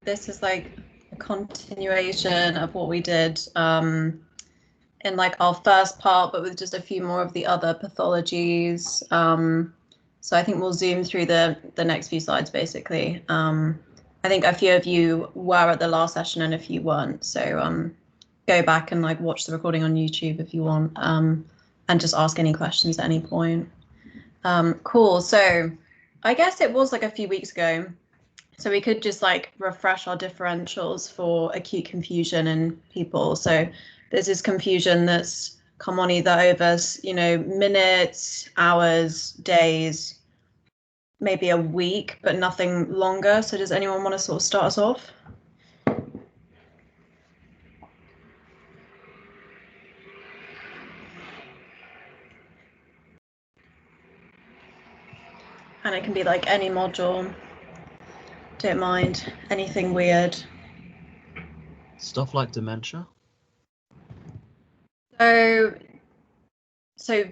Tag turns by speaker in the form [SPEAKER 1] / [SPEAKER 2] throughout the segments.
[SPEAKER 1] this is like a continuation of what we did in like our first part, but with just a few more of the other pathologies. So I think we'll zoom through the next few slides basically. I think a few of you were at the last session and a few weren't. So go back and like watch the recording on YouTube if you want, and just ask any questions at any point. Cool. So I guess it was like a few weeks ago. So we could just like refresh our differentials for acute confusion in people. So this is confusion that's come on either over, minutes, hours, days, maybe a week, but nothing longer. So does anyone want to sort of start us off? And it can be like any module. Don't mind anything weird.
[SPEAKER 2] Stuff like dementia?
[SPEAKER 1] So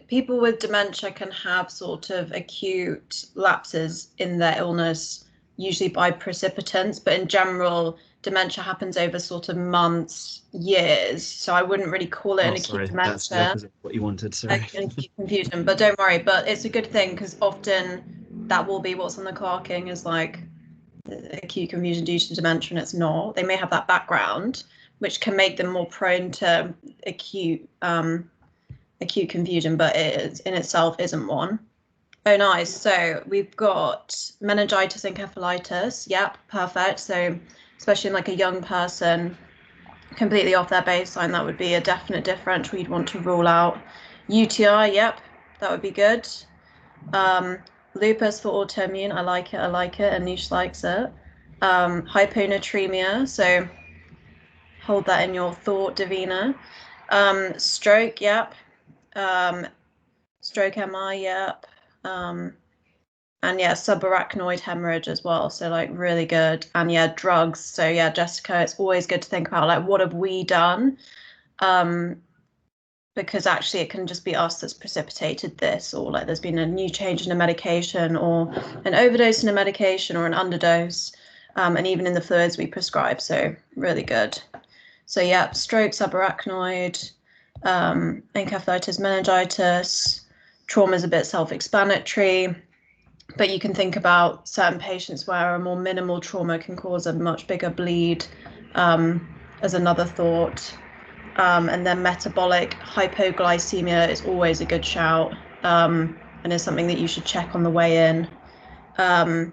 [SPEAKER 1] people with dementia can have sort of acute lapses in their illness, usually by precipitants, but in general, dementia happens over sort of months, years. So I wouldn't really call it an acute dementia.
[SPEAKER 2] That's the opposite of what you wanted, sorry.
[SPEAKER 1] Acute confusion, but don't worry, but it's a good thing because often that will be what's on the clerking is like acute confusion due to dementia, and it's not. They may have that background, which can make them more prone to acute confusion, but it in itself isn't one. Oh, nice. So we've got meningitis, encephalitis. Yep, perfect. So especially in like a young person, completely off their baseline, that would be a definite differential we'd want to rule out. UTI, yep, that would be good. Lupus for autoimmune, I like it, Anish likes it. Hyponatremia, so hold that in your thought, Davina. Stroke, yep. Stroke MI, yep. And yeah, subarachnoid hemorrhage as well, so like really good. And yeah, drugs. So yeah, Jessica, it's always good to think about like what have we done, because actually it can just be us that's precipitated this, or like there's been a new change in a medication, or an overdose in a medication, or an underdose, and even in the fluids we prescribe. So really good. So yeah, stroke, subarachnoid, encephalitis, meningitis. Trauma is a bit self-explanatory, but you can think about certain patients where a more minimal trauma can cause a much bigger bleed, as another thought. And then metabolic hypoglycemia is always a good shout, and is something that you should check on the way in. And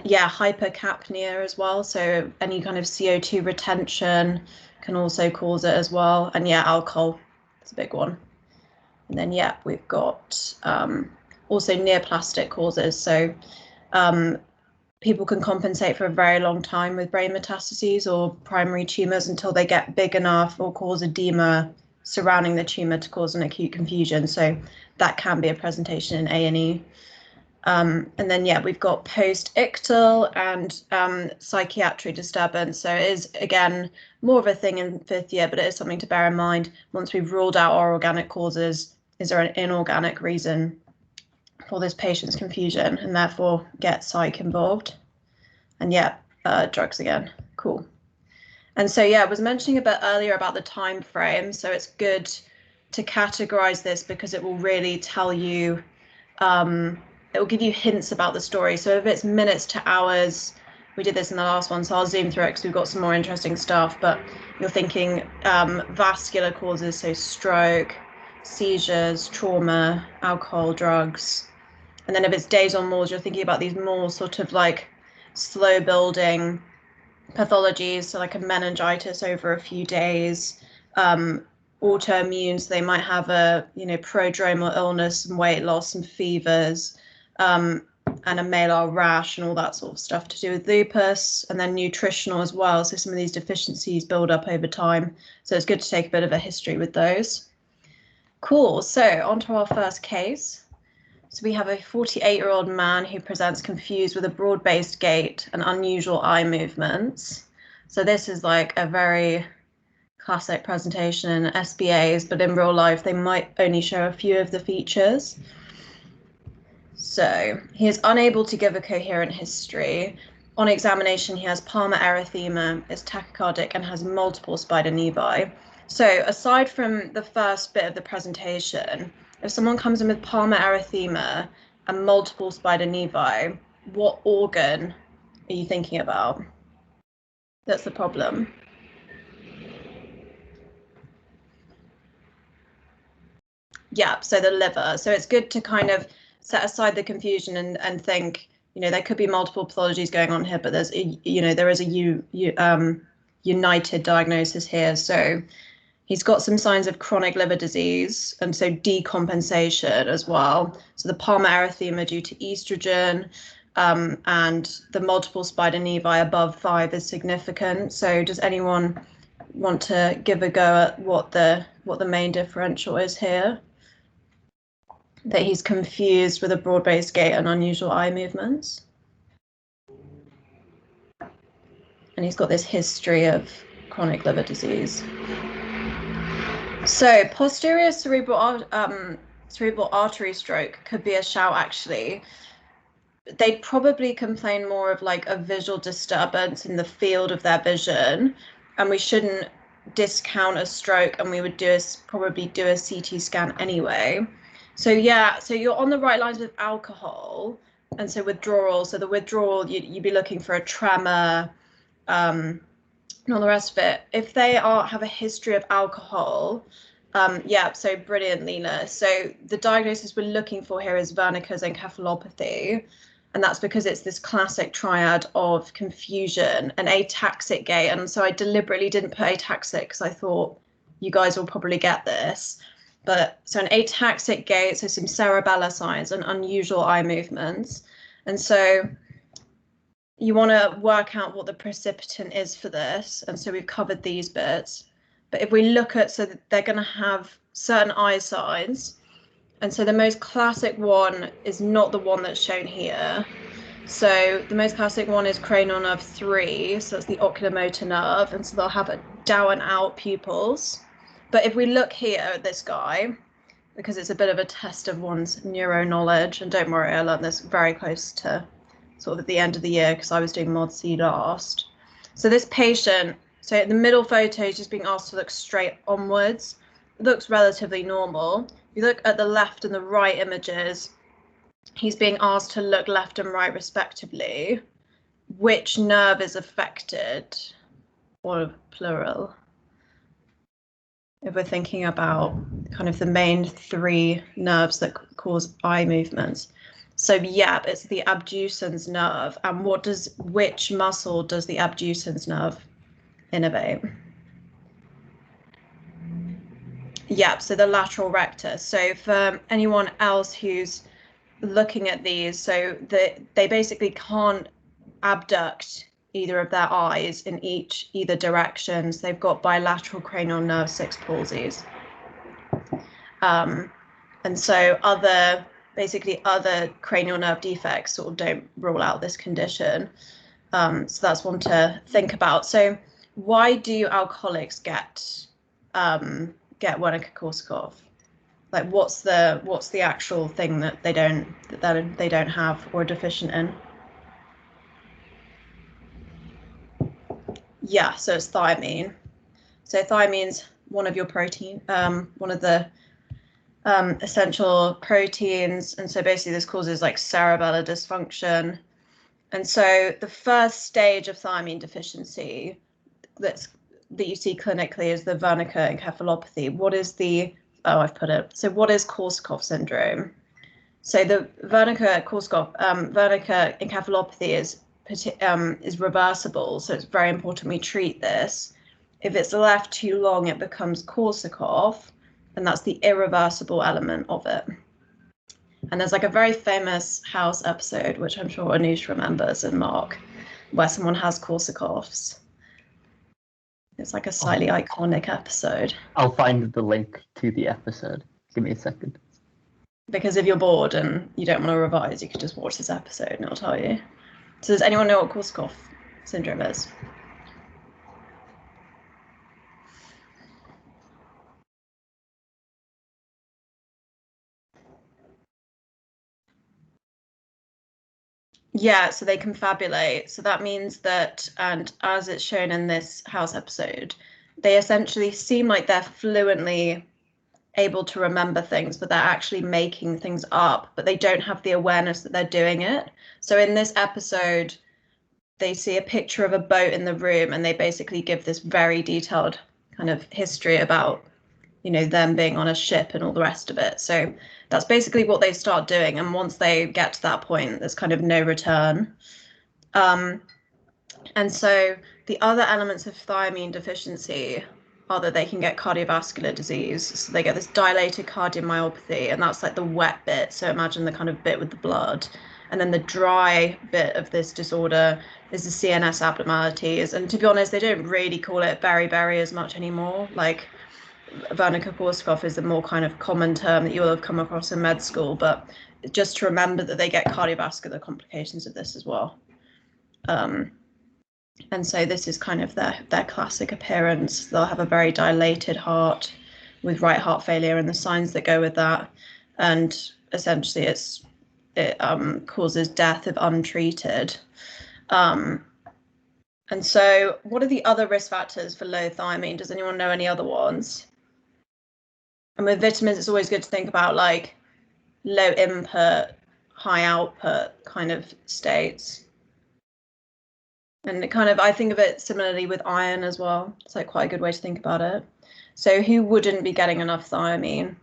[SPEAKER 1] yeah, hypercapnia as well. So any kind of CO2 retention can also cause it as well. And yeah, alcohol is a big one. And then yeah, we've got also neoplastic causes. So people can compensate for a very long time with brain metastases or primary tumors until they get big enough or cause edema surrounding the tumor to cause an acute confusion. So that can be a presentation in A&E. And then, yeah, we've got post-ictal and psychiatric disturbance. So it is, again, more of a thing in 5th year, but it is something to bear in mind. Once we've ruled out our organic causes, is there an inorganic reason for this patient's confusion, and therefore get psych involved? And yeah, drugs again. Cool. And so, yeah, I was mentioning a bit earlier about the time frame. So it's good to categorize this because it will really tell you, it will give you hints about the story. So if it's minutes to hours, we did this in the last one, so I'll zoom through it because we've got some more interesting stuff, but you're thinking vascular causes, so stroke, seizures, trauma, alcohol, drugs. And then if it's days or more, you're thinking about these more sort of like slow building pathologies, so like a meningitis over a few days, autoimmune, so they might have a prodromal illness and weight loss and fevers, and a malar rash and all that sort of stuff to do with lupus. And then nutritional as well, so some of these deficiencies build up over time, so it's good to take a bit of a history with those. Cool. So on to our first case. So we have a 48-year-old man who presents confused with a broad-based gait and unusual eye movements. So this is like a very classic presentation in SBAs, but in real life they might only show a few of the features. So he is unable to give a coherent history. on examination, he has Palmar erythema, is tachycardic, and has multiple spider nevi. So aside from the first bit of the presentation, if someone comes in with Palmar erythema and multiple spider nevi, what organ are you thinking about? That's the problem. Yeah, so the liver. So it's good to kind of set aside the confusion and think, there could be multiple pathologies going on here, but there is a united diagnosis here. So he's got some signs of chronic liver disease and so decompensation as well. So the Palmar erythema due to estrogen, and the multiple spider nevi above 5 is significant. So does anyone want to give a go at what the main differential is here? That he's confused with a broad-based gait and unusual eye movements. And he's got this history of chronic liver disease. So posterior cerebral artery stroke could be a shout, actually. They'd probably complain more of like a visual disturbance in the field of their vision, and we shouldn't discount a stroke, and we would probably do a CT scan anyway. So yeah, so you're on the right lines with alcohol, and so withdrawal. So the withdrawal, you'd be looking for a tremor, and all the rest of it. If they have a history of alcohol, yeah, so brilliant, Leela. So the diagnosis we're looking for here is Wernicke's encephalopathy, and that's because it's this classic triad of confusion and ataxic gait. And so I deliberately didn't put ataxic because I thought you guys will probably get this. But so an ataxic gait, so some cerebellar signs and unusual eye movements. And so you want to work out what the precipitant is for this. And so we've covered these bits. But if we look at, so they're going to have certain eye signs. And so the most classic one is not the one that's shown here. So the most classic one is cranial nerve 3. So that's the oculomotor nerve. And so they'll have a down and out pupils. But if we look here at this guy, because it's a bit of a test of one's neuro knowledge, and don't worry, I learned this very close to sort of at the end of the year because I was doing Mod C last. So this patient, so the middle photo is just being asked to look straight onwards. It looks relatively normal. If you look at the left and the right images, he's being asked to look left and right respectively. Which nerve is affected, or plural? If we're thinking about kind of the main 3 nerves that cause eye movements. So yeah, it's the abducens nerve. And which muscle does the abducens nerve innervate? Yeah, so the lateral rectus. So for anyone else who's looking at these, so they basically can't abduct either of their eyes in either directions. They've got bilateral cranial nerve 6 palsies. And so other cranial nerve defects sort of don't rule out this condition. So that's one to think about. So why do alcoholics get Wernicke-Korsakoff? Like what's the actual thing that they don't have or are deficient in? Yeah, so it's thiamine. So thiamine's one of your protein, one of the essential proteins, and so basically this causes like cerebellar dysfunction. And so the first stage of thiamine deficiency that you see clinically is the Wernicke encephalopathy. What is what is Korsakoff syndrome? So the Wernicke encephalopathy is reversible, so it's very important we treat this. If it's left too long, it becomes Korsakoff, and that's the irreversible element of it. And there's like a very famous House episode, which I'm sure Anoush remembers, and Mark, where someone has Korsakoffs. It's like a slightly iconic episode.
[SPEAKER 3] I'll find the link to the episode. Give me a second.
[SPEAKER 1] Because if you're bored and you don't want to revise, you could just watch this episode and it'll tell you. So does anyone know what Korsakoff syndrome is? Yeah, so they confabulate. So that means that, and as it's shown in this house episode, they essentially seem like they're fluently able to remember things, but they're actually making things up, but they don't have the awareness that they're doing it. So in this episode, they see a picture of a boat in the room and they basically give this very detailed kind of history about, you know, them being on a ship and all the rest of it. So that's basically what they start doing. And once they get to that point, there's kind of no return. And so the other elements of thiamine deficiency are that they can get cardiovascular disease. So they get this dilated cardiomyopathy, and that's like the wet bit. So imagine the kind of bit with the blood. And then the dry bit of this disorder is the CNS abnormalities. And to be honest, they don't really call it beriberi as much anymore. Like Wernicke-Korsakoff is a more kind of common term that you will have come across in med school, but just to remember that they get cardiovascular complications of this as well. And so this is kind of their classic appearance. They'll have a very dilated heart with right heart failure and the signs that go with that. And essentially it causes death if untreated. And so what are the other risk factors for low thiamine? Does anyone know any other ones? And with vitamins, it's always good to think about like low input, high output kind of states. And it kind of, I think of it similarly with iron as well. It's like quite a good way to think about it. So who wouldn't be getting enough thiamine?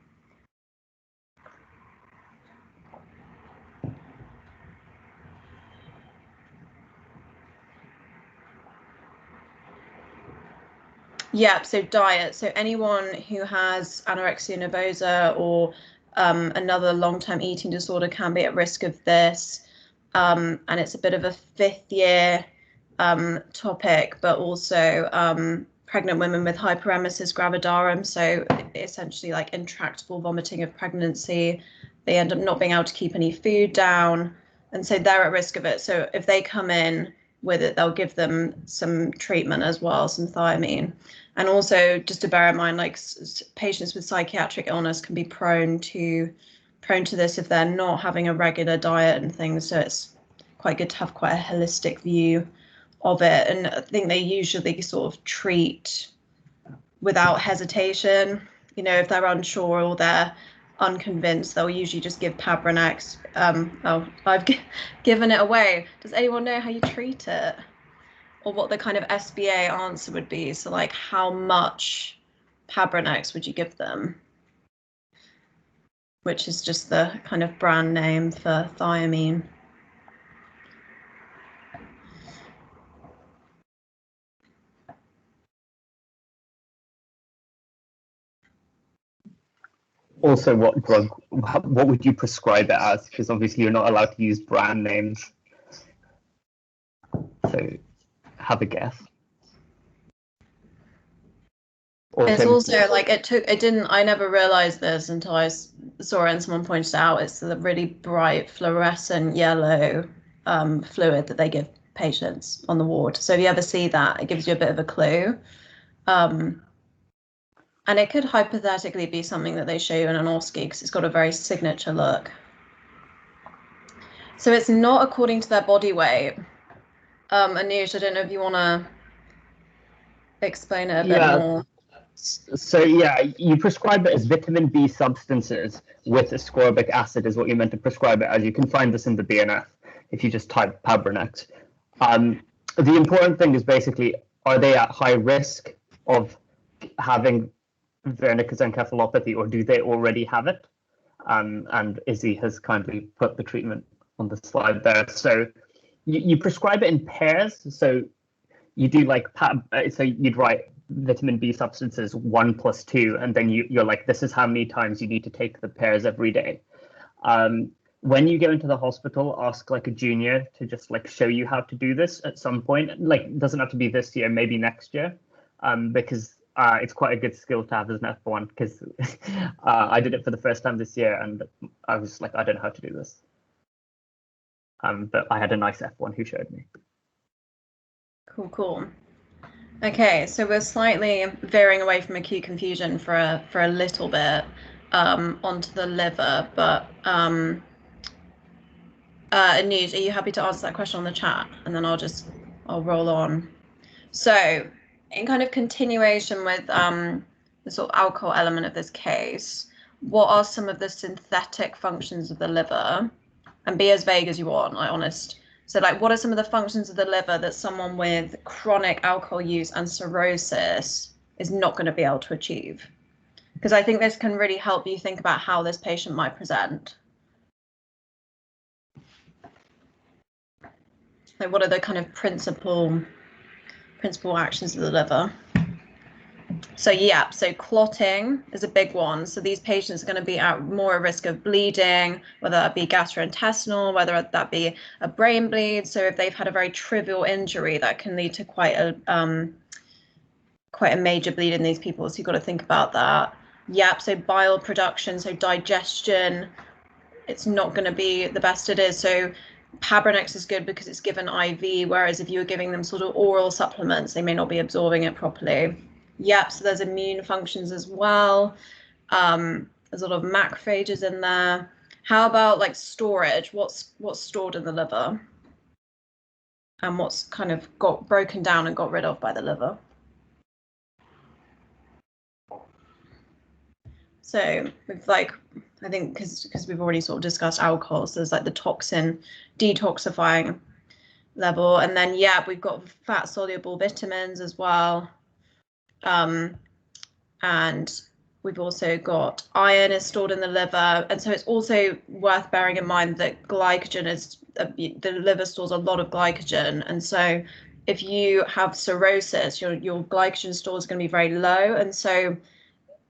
[SPEAKER 1] Yeah, so diet. So anyone who has anorexia nervosa or another long-term eating disorder can be at risk of this. And it's a bit of a fifth year topic, but also pregnant women with hyperemesis gravidarum. So essentially like intractable vomiting of pregnancy. They end up not being able to keep any food down. And so they're at risk of it. So if they come in with it, they'll give them some treatment as well, some thiamine. And also just to bear in mind, like patients with psychiatric illness can be prone to this if they're not having a regular diet and things. So it's quite good to have quite a holistic view of it. And I think they usually sort of treat without hesitation. You know, if they're unsure or they're unconvinced, they'll usually just give Pabranex. Oh, I've given it away. Does anyone know how you treat it? Or what the kind of SBA answer would be? So like how much Pabranex would you give them? Which is just the kind of brand name for thiamine.
[SPEAKER 3] Also, what would you prescribe it as? Because obviously you're not allowed to use brand names. So have a guess.
[SPEAKER 1] It's also like I never realized this until I saw it and someone pointed out it's the really bright fluorescent yellow fluid that they give patients on the ward. So if you ever see that, it gives you a bit of a clue. And it could hypothetically be something that they show you in an OSCE because it's got a very signature look. So it's not according to their body weight. Anuj, I don't know if you want to explain it a bit more.
[SPEAKER 3] So yeah, you prescribe it as vitamin B substances with ascorbic acid is what you're meant to prescribe it as. You can find this in the BNF if you just type Pabranex. The important thing is basically, are they at high risk of having Wernicke's encephalopathy, or do they already have it? And Izzy has kindly put the treatment on the slide there. So you prescribe it in pairs. So you do like, so you'd write vitamin B substances 1 + 2, and then you're like, this is how many times you need to take the pairs every day. When you go into the hospital, ask like a junior to just like show you how to do this at some point. Like, it doesn't have to be this year, maybe next year, because it's quite a good skill to have as an F1, because I did it for the first time this year and I was like, I don't know how to do this. But I had a nice F1 who showed me.
[SPEAKER 1] Cool. Okay, so we're slightly veering away from acute confusion for a little bit onto the liver, but Anuj, are you happy to answer that question on the chat? And then I'll roll on. So in kind of continuation with the sort of alcohol element of this case, what are some of the synthetic functions of the liver? And be as vague as you want, like honest. So like, what are some of the functions of the liver that someone with chronic alcohol use and cirrhosis is not going to be able to achieve? Because I think this can really help you think about how this patient might present. Like, what are the kind of principal actions of the liver? So yeah, so clotting is a big one. So these patients are going to be at more risk of bleeding, whether that be gastrointestinal, whether that be a brain bleed. So if they've had a very trivial injury, that can lead to quite a major bleed in these people. So you've got to think about that. Yep, so bile production, so digestion, it's not going to be the best it is. So Pabrinex is good because it's given IV, whereas if you were giving them sort of oral supplements, they may not be absorbing it properly. Yep, so there's immune functions as well. There's a lot of macrophages in there. How about like storage? What's stored in the liver? And what's kind of got broken down and got rid of by the liver? So with like, I think because we've already sort of discussed alcohol, so there's like the toxin detoxifying level. And then, yeah, we've got fat soluble vitamins as well. And we've also got iron is stored in the liver. And so it's also worth bearing in mind that glycogen is, the liver stores a lot of glycogen. And so if you have cirrhosis, your glycogen store is going to be very low. And so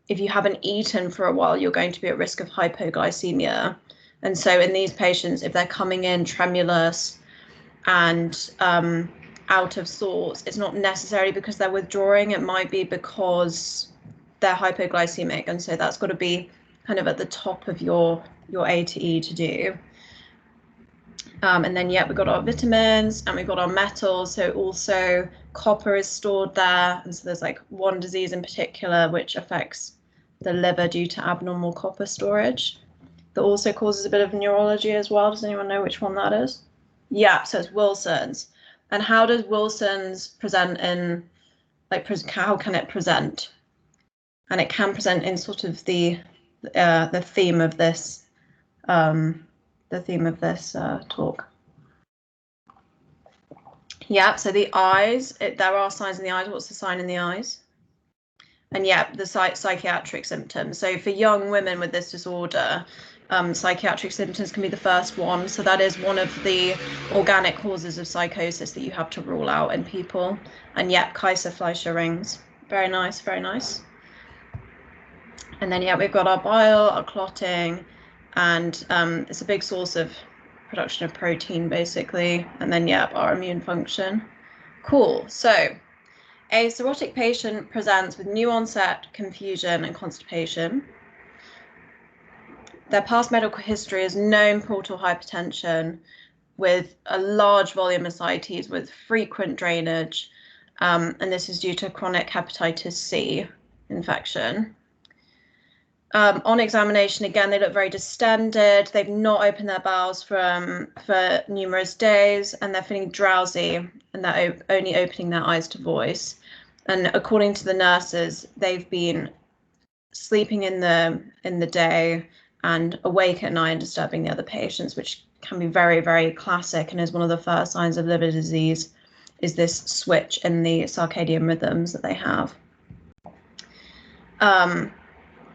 [SPEAKER 1] if you haven't eaten for a while, you're going to be at risk of hypoglycemia. And so in these patients, if they're coming in tremulous and out of sorts, it's not necessarily because they're withdrawing. It might be because they're hypoglycemic. And so that's got to be kind of at the top of your A to E to do. And then, yeah, we've got our vitamins and we've got our metals. So also copper is stored there. And so there's like one disease in particular which affects the liver due to abnormal copper storage. That also causes a bit of neurology as well. Does anyone know which one that is? Yeah, so it's Wilson's. And how does Wilson's present in, like, how can it present? And it can present in sort of the theme of this talk. Yeah, so the eyes, there are signs in the eyes. What's the sign in the eyes? And yeah, the psychiatric symptoms. So for young women with this disorder, psychiatric symptoms can be the first one. So that is one of the organic causes of psychosis that you have to rule out in people. And yeah, Kaiser-Fleischer rings. Very nice, very nice. And then, yeah, we've got our bile, our clotting, and it's a big source of production of protein, basically. And then, yeah, our immune function. Cool. So a cirrhotic patient presents with new onset confusion and constipation. Their past medical history is known portal hypertension with a large volume of ascites with frequent drainage. And this is due to chronic hepatitis C infection. On examination, again, they look very distended. They've not opened their bowels for numerous days, and they're feeling drowsy, and they're only opening their eyes to voice. And according to the nurses, they've been sleeping in the day and awake at night and disturbing the other patients, which can be very, very classic and is one of the first signs of liver disease, is this switch in the circadian rhythms that they have.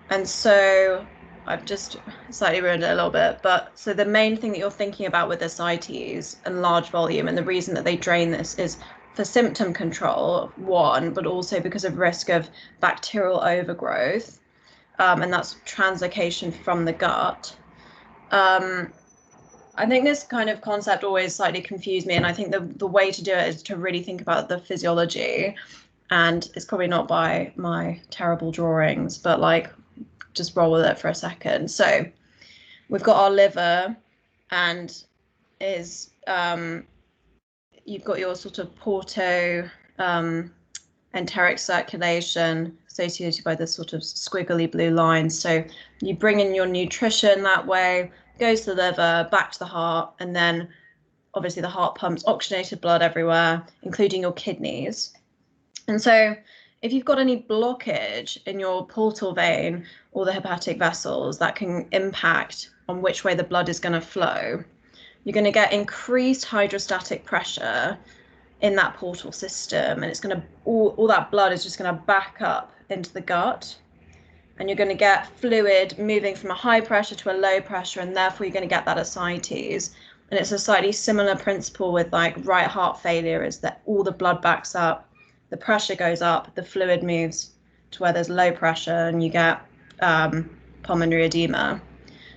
[SPEAKER 1] And so I've just slightly ruined it a little bit, but so the main thing that you're thinking about with ascites and large volume, and the reason that they drain this is for symptom control, one, but also because of risk of bacterial overgrowth, and that's translocation from the gut. I think this kind of concept always slightly confused me, and I think the way to do it is to really think about the physiology, and it's probably not by my terrible drawings, but like, just roll with it for a second. So we've got our liver, and is you've got your sort of porto enteric circulation associated by this sort of squiggly blue lines. So you bring in your nutrition that way. goes to the liver, back to the heart, and then obviously the heart pumps oxygenated blood everywhere, including your kidneys. And so if you've got any blockage in your portal vein or the hepatic vessels, that can impact on which way the blood is going to flow. You're going to get increased hydrostatic pressure in that portal system, and it's going to all that blood is just going to back up into the gut, and you're going to get fluid moving from a high pressure to a low pressure, and therefore you're going to get that ascites. And it's a slightly similar principle with like right heart failure, is that all the blood backs up, the pressure goes up, the fluid moves to where there's low pressure, and you get pulmonary edema.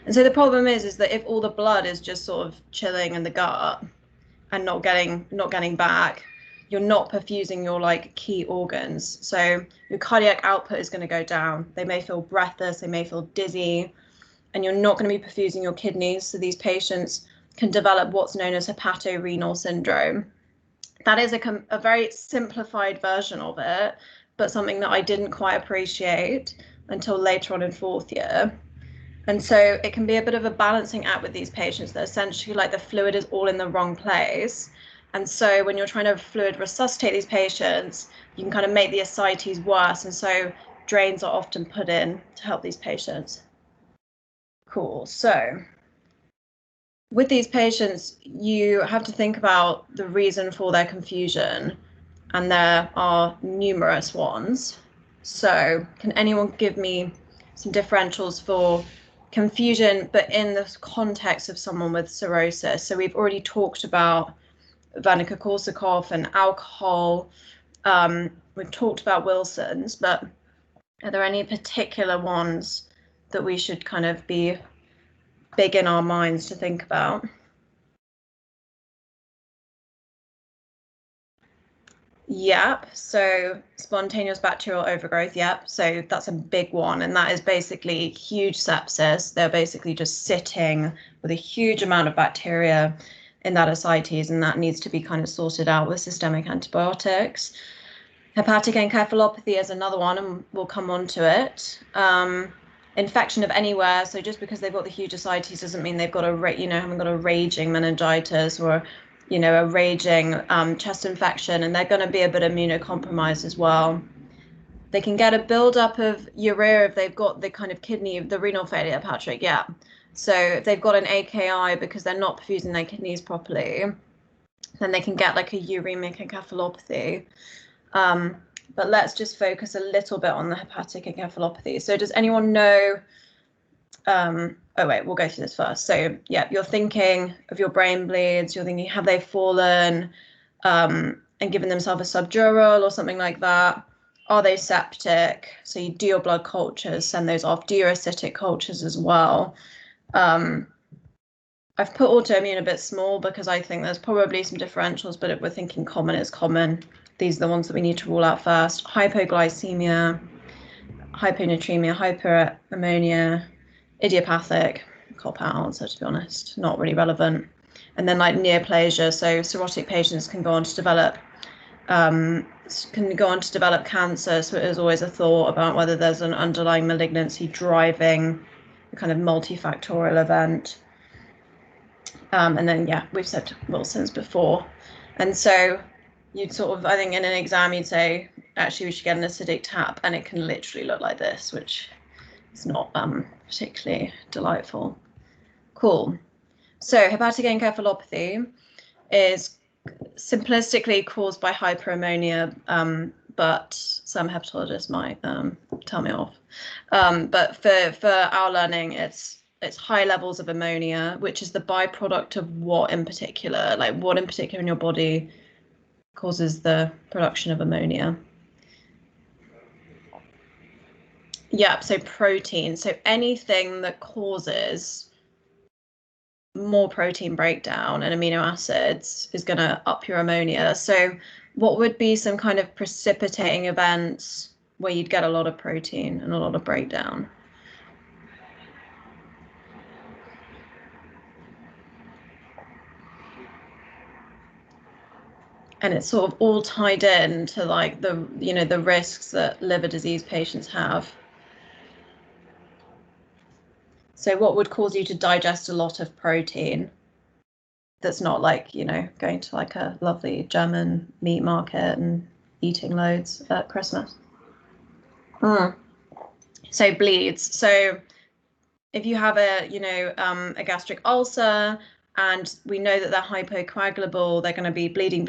[SPEAKER 1] And so the problem is that if all the blood is just sort of chilling in the gut and not getting back, you're not perfusing your like key organs. So your cardiac output is going to go down. They may feel breathless, they may feel dizzy, and you're not going to be perfusing your kidneys. So these patients can develop what's known as hepatorenal syndrome. That is a very simplified version of it, but something that I didn't quite appreciate until later on in 4th year. And so it can be a bit of a balancing act with these patients that essentially like the fluid is all in the wrong place. And so when you're trying to fluid resuscitate these patients, you can kind of make the ascites worse. And so drains are often put in to help these patients. Cool. So with these patients, you have to think about the reason for their confusion, and there are numerous ones. So can anyone give me some differentials for confusion, but in the context of someone with cirrhosis? So we've already talked about Wernicke-Korsakoff and alcohol. We've talked about Wilson's, but are there any particular ones that we should kind of be big in our minds to think about? Yep, so spontaneous bacterial overgrowth, yep, so that's a big one, and that is basically huge sepsis. They're basically just sitting with a huge amount of bacteria in that ascites, and that needs to be kind of sorted out with systemic antibiotics. Hepatic encephalopathy is another one, and we'll come on to it. Infection of anywhere, so just because they've got the huge ascites doesn't mean they've got haven't got a raging meningitis or a raging chest infection, and they're going to be a bit immunocompromised as well. They can get a buildup of urea if they've got the kind of the renal failure, Patrick, yeah. So if they've got an AKI because they're not perfusing their kidneys properly, then they can get like a uremic encephalopathy. But let's just focus a little bit on the hepatic encephalopathy. So does anyone know, oh wait, we'll go through this first. So yeah, you're thinking of your brain bleeds, you're thinking, have they fallen and given themselves a subdural or something like that? Are they septic? So you do your blood cultures, send those off, do your acidic cultures as well. I've put autoimmune a bit small because I think there's probably some differentials, but if we're thinking common is common, these are the ones that we need to rule out first. Hypoglycemia, hyponatremia, hyperammonia, idiopathic, cop-out answer, to be honest, not really relevant. And then like neoplasia, so cirrhotic patients can go on to develop cancer. So there's always a thought about whether there's an underlying malignancy driving a kind of multifactorial event. And then, yeah, we've said Wilson's before. And so you'd sort of, I think in an exam, you'd say, actually, we should get an acidic tap, and it can literally look like this, which is not particularly delightful. Cool. So hepatic encephalopathy is simplistically caused by hyperammonia, but some hepatologists might tell me off. But for our learning, it's high levels of ammonia, which is the byproduct of what in particular? Like what in particular in your body causes the production of ammonia? Yeah, so protein. So anything that causes more protein breakdown and amino acids is going to up your ammonia. So what would be some kind of precipitating events where you'd get a lot of protein and a lot of breakdown? And it's sort of all tied in to like the risks that liver disease patients have. So what would cause you to digest a lot of protein that's not like, you know, going to like a lovely German meat market and eating loads at Christmas? So bleeds. So if you have a, you know, a gastric ulcer and we know that they're hypocoagulable, they're going to be bleeding,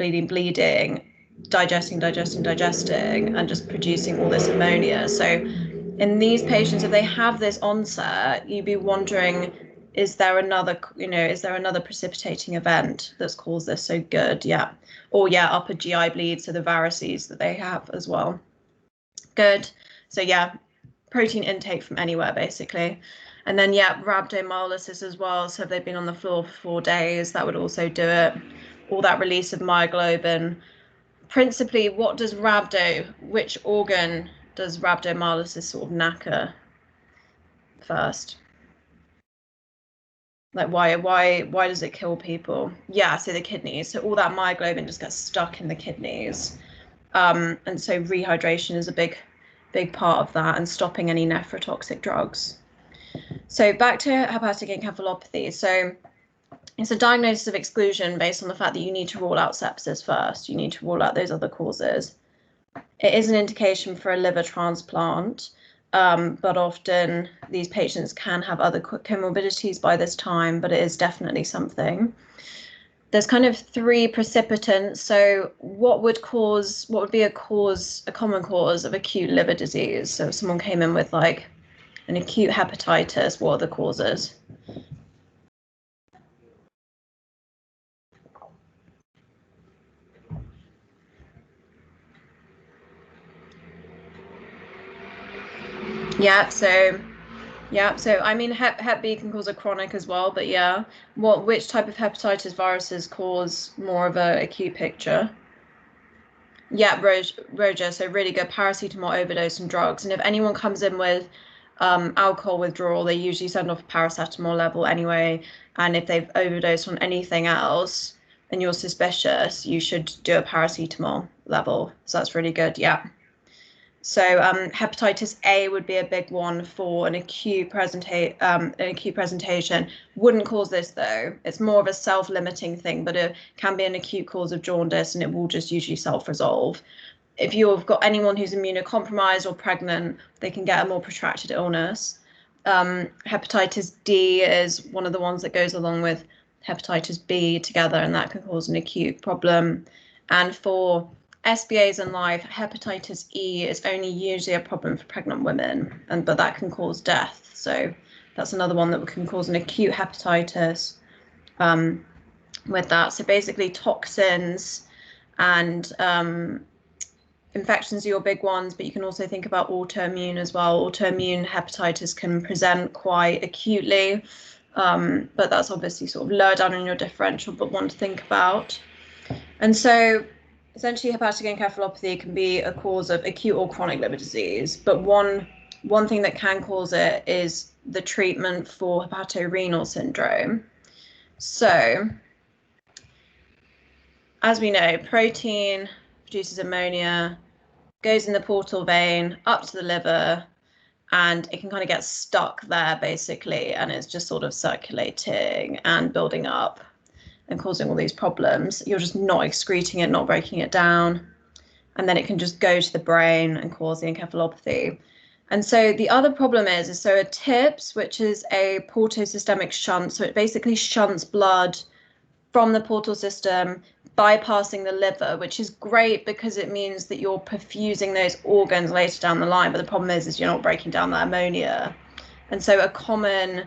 [SPEAKER 1] digesting, and just producing all this ammonia. So in these patients, if they have this onset, you'd be wondering, is there another, you know, is there another precipitating event that's caused this? So good, yeah. Or yeah, upper GI bleed, so the varices that they have as well. Good. So yeah, protein intake from anywhere basically. And then yeah, rhabdomyolysis as well. So if they've been on the floor for 4 days, that would also do it. All that release of myoglobin. Principally, what does which organ does rhabdomyolysis sort of knacker first? Like why does it kill people? Yeah, so the kidneys. So all that myoglobin just gets stuck in the kidneys. And so rehydration is a big part of that, and stopping any nephrotoxic drugs. So back to hepatic encephalopathy. So it's a diagnosis of exclusion based on the fact that you need to rule out sepsis first. You need to rule out those other causes. It is an indication for a liver transplant, but often these patients can have other comorbidities by this time, but it is definitely something. There's kind of 3 precipitants. So what would be a common cause of acute liver disease? So if someone came in with like an acute hepatitis, what are the causes? Yeah, so I mean hep B can cause a chronic as well, but yeah, which type of hepatitis viruses cause more of a acute picture? Yeah, Roger, so really good paracetamol overdose and drugs. And if anyone comes in with alcohol withdrawal, they usually send off a paracetamol level anyway. And if they've overdosed on anything else and you're suspicious, you should do a paracetamol level. So that's really good, yeah. So hepatitis A would be a big one for an acute presentation. Wouldn't cause this though. It's more of a self-limiting thing, but it can be an acute cause of jaundice, and it will just usually self-resolve. If you've got anyone who's immunocompromised or pregnant, they can get a more protracted illness. Hepatitis D is one of the ones that goes along with hepatitis B together, and that can cause an acute problem. And for SBAs in life, hepatitis E is only usually a problem for pregnant women, but that can cause death. So that's another one that can cause an acute hepatitis with that. So basically toxins and infections are your big ones, but you can also think about autoimmune as well. Autoimmune hepatitis can present quite acutely, but that's obviously sort of lower down in your differential, but one to think about. And so essentially hepatic encephalopathy can be a cause of acute or chronic liver disease, but one thing that can cause it is the treatment for hepatorenal syndrome. So as we know, protein produces ammonia, goes in the portal vein up to the liver, and it can kind of get stuck there basically, and it's just sort of circulating and building up and causing all these problems. You're just not excreting it, not breaking it down, and then it can just go to the brain and cause the encephalopathy. And so the other problem is so a TIPS, which is a portosystemic shunt, so it basically shunts blood from the portal system, bypassing the liver, which is great because it means that you're perfusing those organs later down the line. But the problem is you're not breaking down that ammonia. And so a common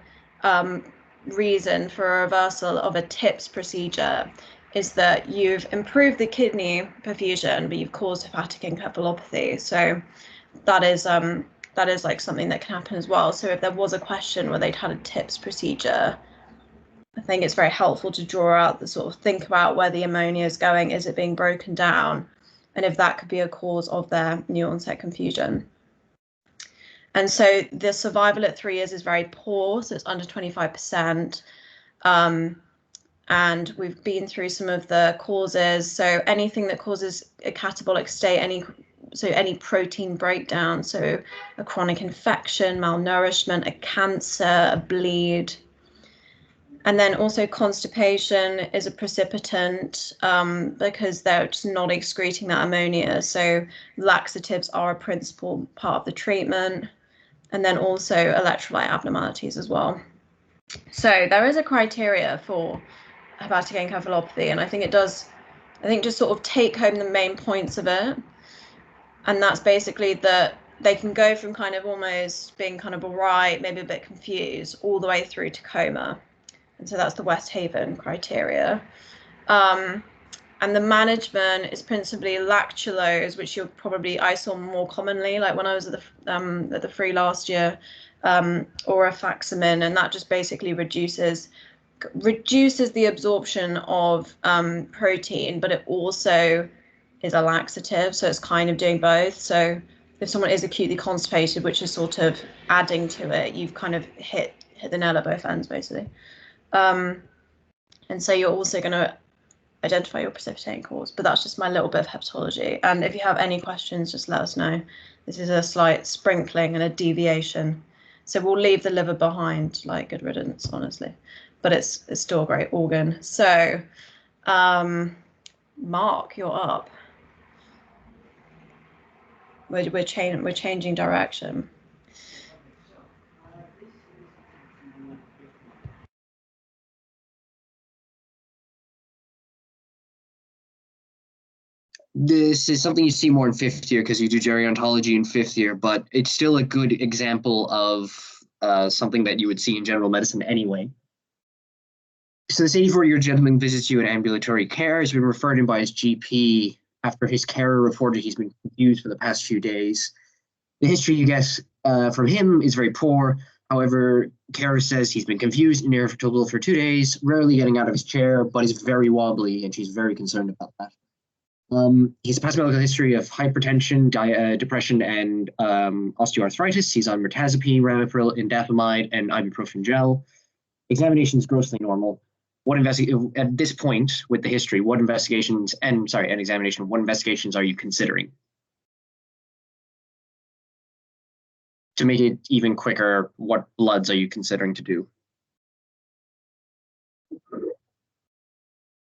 [SPEAKER 1] reason for a reversal of a TIPS procedure is that you've improved the kidney perfusion, but you've caused hepatic encephalopathy. So that is like something that can happen as well. So if there was a question where they'd had a TIPS procedure, I think it's very helpful to draw out the sort of think about where the ammonia is going. Is it being broken down? And if that could be a cause of their new onset confusion. And so the survival at 3 years is very poor. So it's under 25%. And we've been through some of the causes. So anything that causes a catabolic state, any so any protein breakdown, so a chronic infection, malnourishment, a cancer, a bleed. And then also constipation is a precipitant because they're just not excreting that ammonia. So laxatives are a principal part of the treatment. And then also electrolyte abnormalities as well. So there is a criteria for hepatic encephalopathy, and I think just sort of take home the main points of it. And that's basically that they can go from kind of almost being kind of all right, maybe a bit confused, all the way through to coma. And so that's the West Haven criteria. And the management is principally lactulose, which I saw more commonly, like when I was at the free last year, or rifaximin, and that just basically reduces the absorption of protein, but it also is a laxative, so it's kind of doing both. So if someone is acutely constipated, which is sort of adding to it, you've kind of hit the nail at both ends, basically. And so you're also going to identify your precipitating cause, but that's just my little bit of hepatology. And if you have any questions, just let us know. This is a slight sprinkling and a deviation. So we'll leave the liver behind, like good riddance, honestly, but it's still a great organ. So Mark, you're up. We're changing direction.
[SPEAKER 4] This is something you see more in fifth year because you do gerontology in fifth year, but it's still a good example of something that you would see in general medicine anyway. So this 84-year gentleman visits you in ambulatory care. He's been referred in by his GP after his carer reported he's been confused for the past few days. The history you get from him is very poor. However, carer says he's been confused and irritable for 2 days, rarely getting out of his chair, but is very wobbly, and she's very concerned about that. He has a past medical history of hypertension, depression, and osteoarthritis. He's on mirtazapine, ramipril, indapamide, and ibuprofen gel. Examination is grossly normal. At this point with the history, what investigations are you considering? To make it even quicker, what bloods are you considering to do?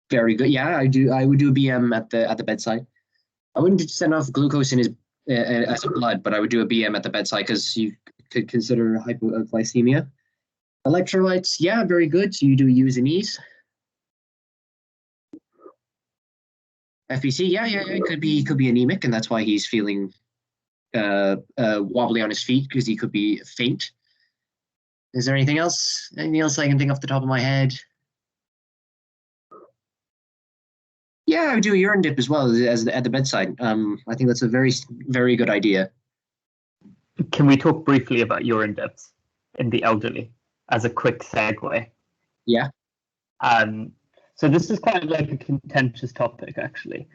[SPEAKER 4] Very good. Yeah, I would do a BM at the bedside. I wouldn't send off glucose in his as a blood, but I would do a BM at the bedside because you could consider hypoglycemia. Electrolytes, yeah, very good. So you do U's and E's. FBC, yeah, it could be anemic, and that's why he's feeling wobbly on his feet because he could be faint. Is there anything else? Anything else I can think off the top of my head? Yeah, I would do a urine dip as well as at the bedside. I think that's a very, very good idea.
[SPEAKER 3] Can we talk briefly about urine dips in the elderly as a quick segue?
[SPEAKER 4] Yeah.
[SPEAKER 3] So this is kind of like a contentious topic, actually,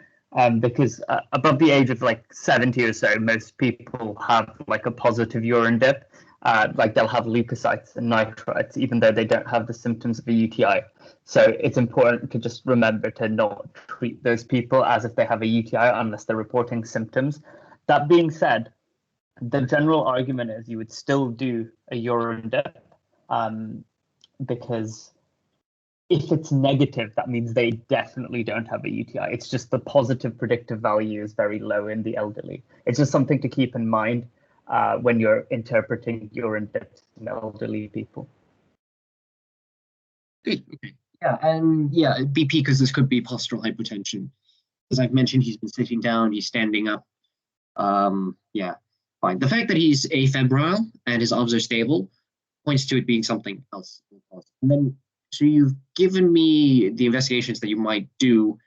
[SPEAKER 3] because above the age of like 70 or so, most people have like a positive urine dip. Like they'll have leukocytes and nitrites, even though they don't have the symptoms of a UTI. So it's important to just remember to not treat those people as if they have a UTI unless they're reporting symptoms. That being said, the general argument is you would still do a urine dip because if it's negative, that means they definitely don't have a UTI. It's just the positive predictive value is very low in the elderly. It's just something to keep in mind when you're interpreting urine dips in elderly people.
[SPEAKER 4] Good. Okay. Yeah, and yeah, BP because this could be postural hypotension. As I've mentioned, he's been sitting down, he's standing up. Yeah, fine. The fact that he's afebrile and his obs are stable points to it being something else. And then, so you've given me the investigations that you might do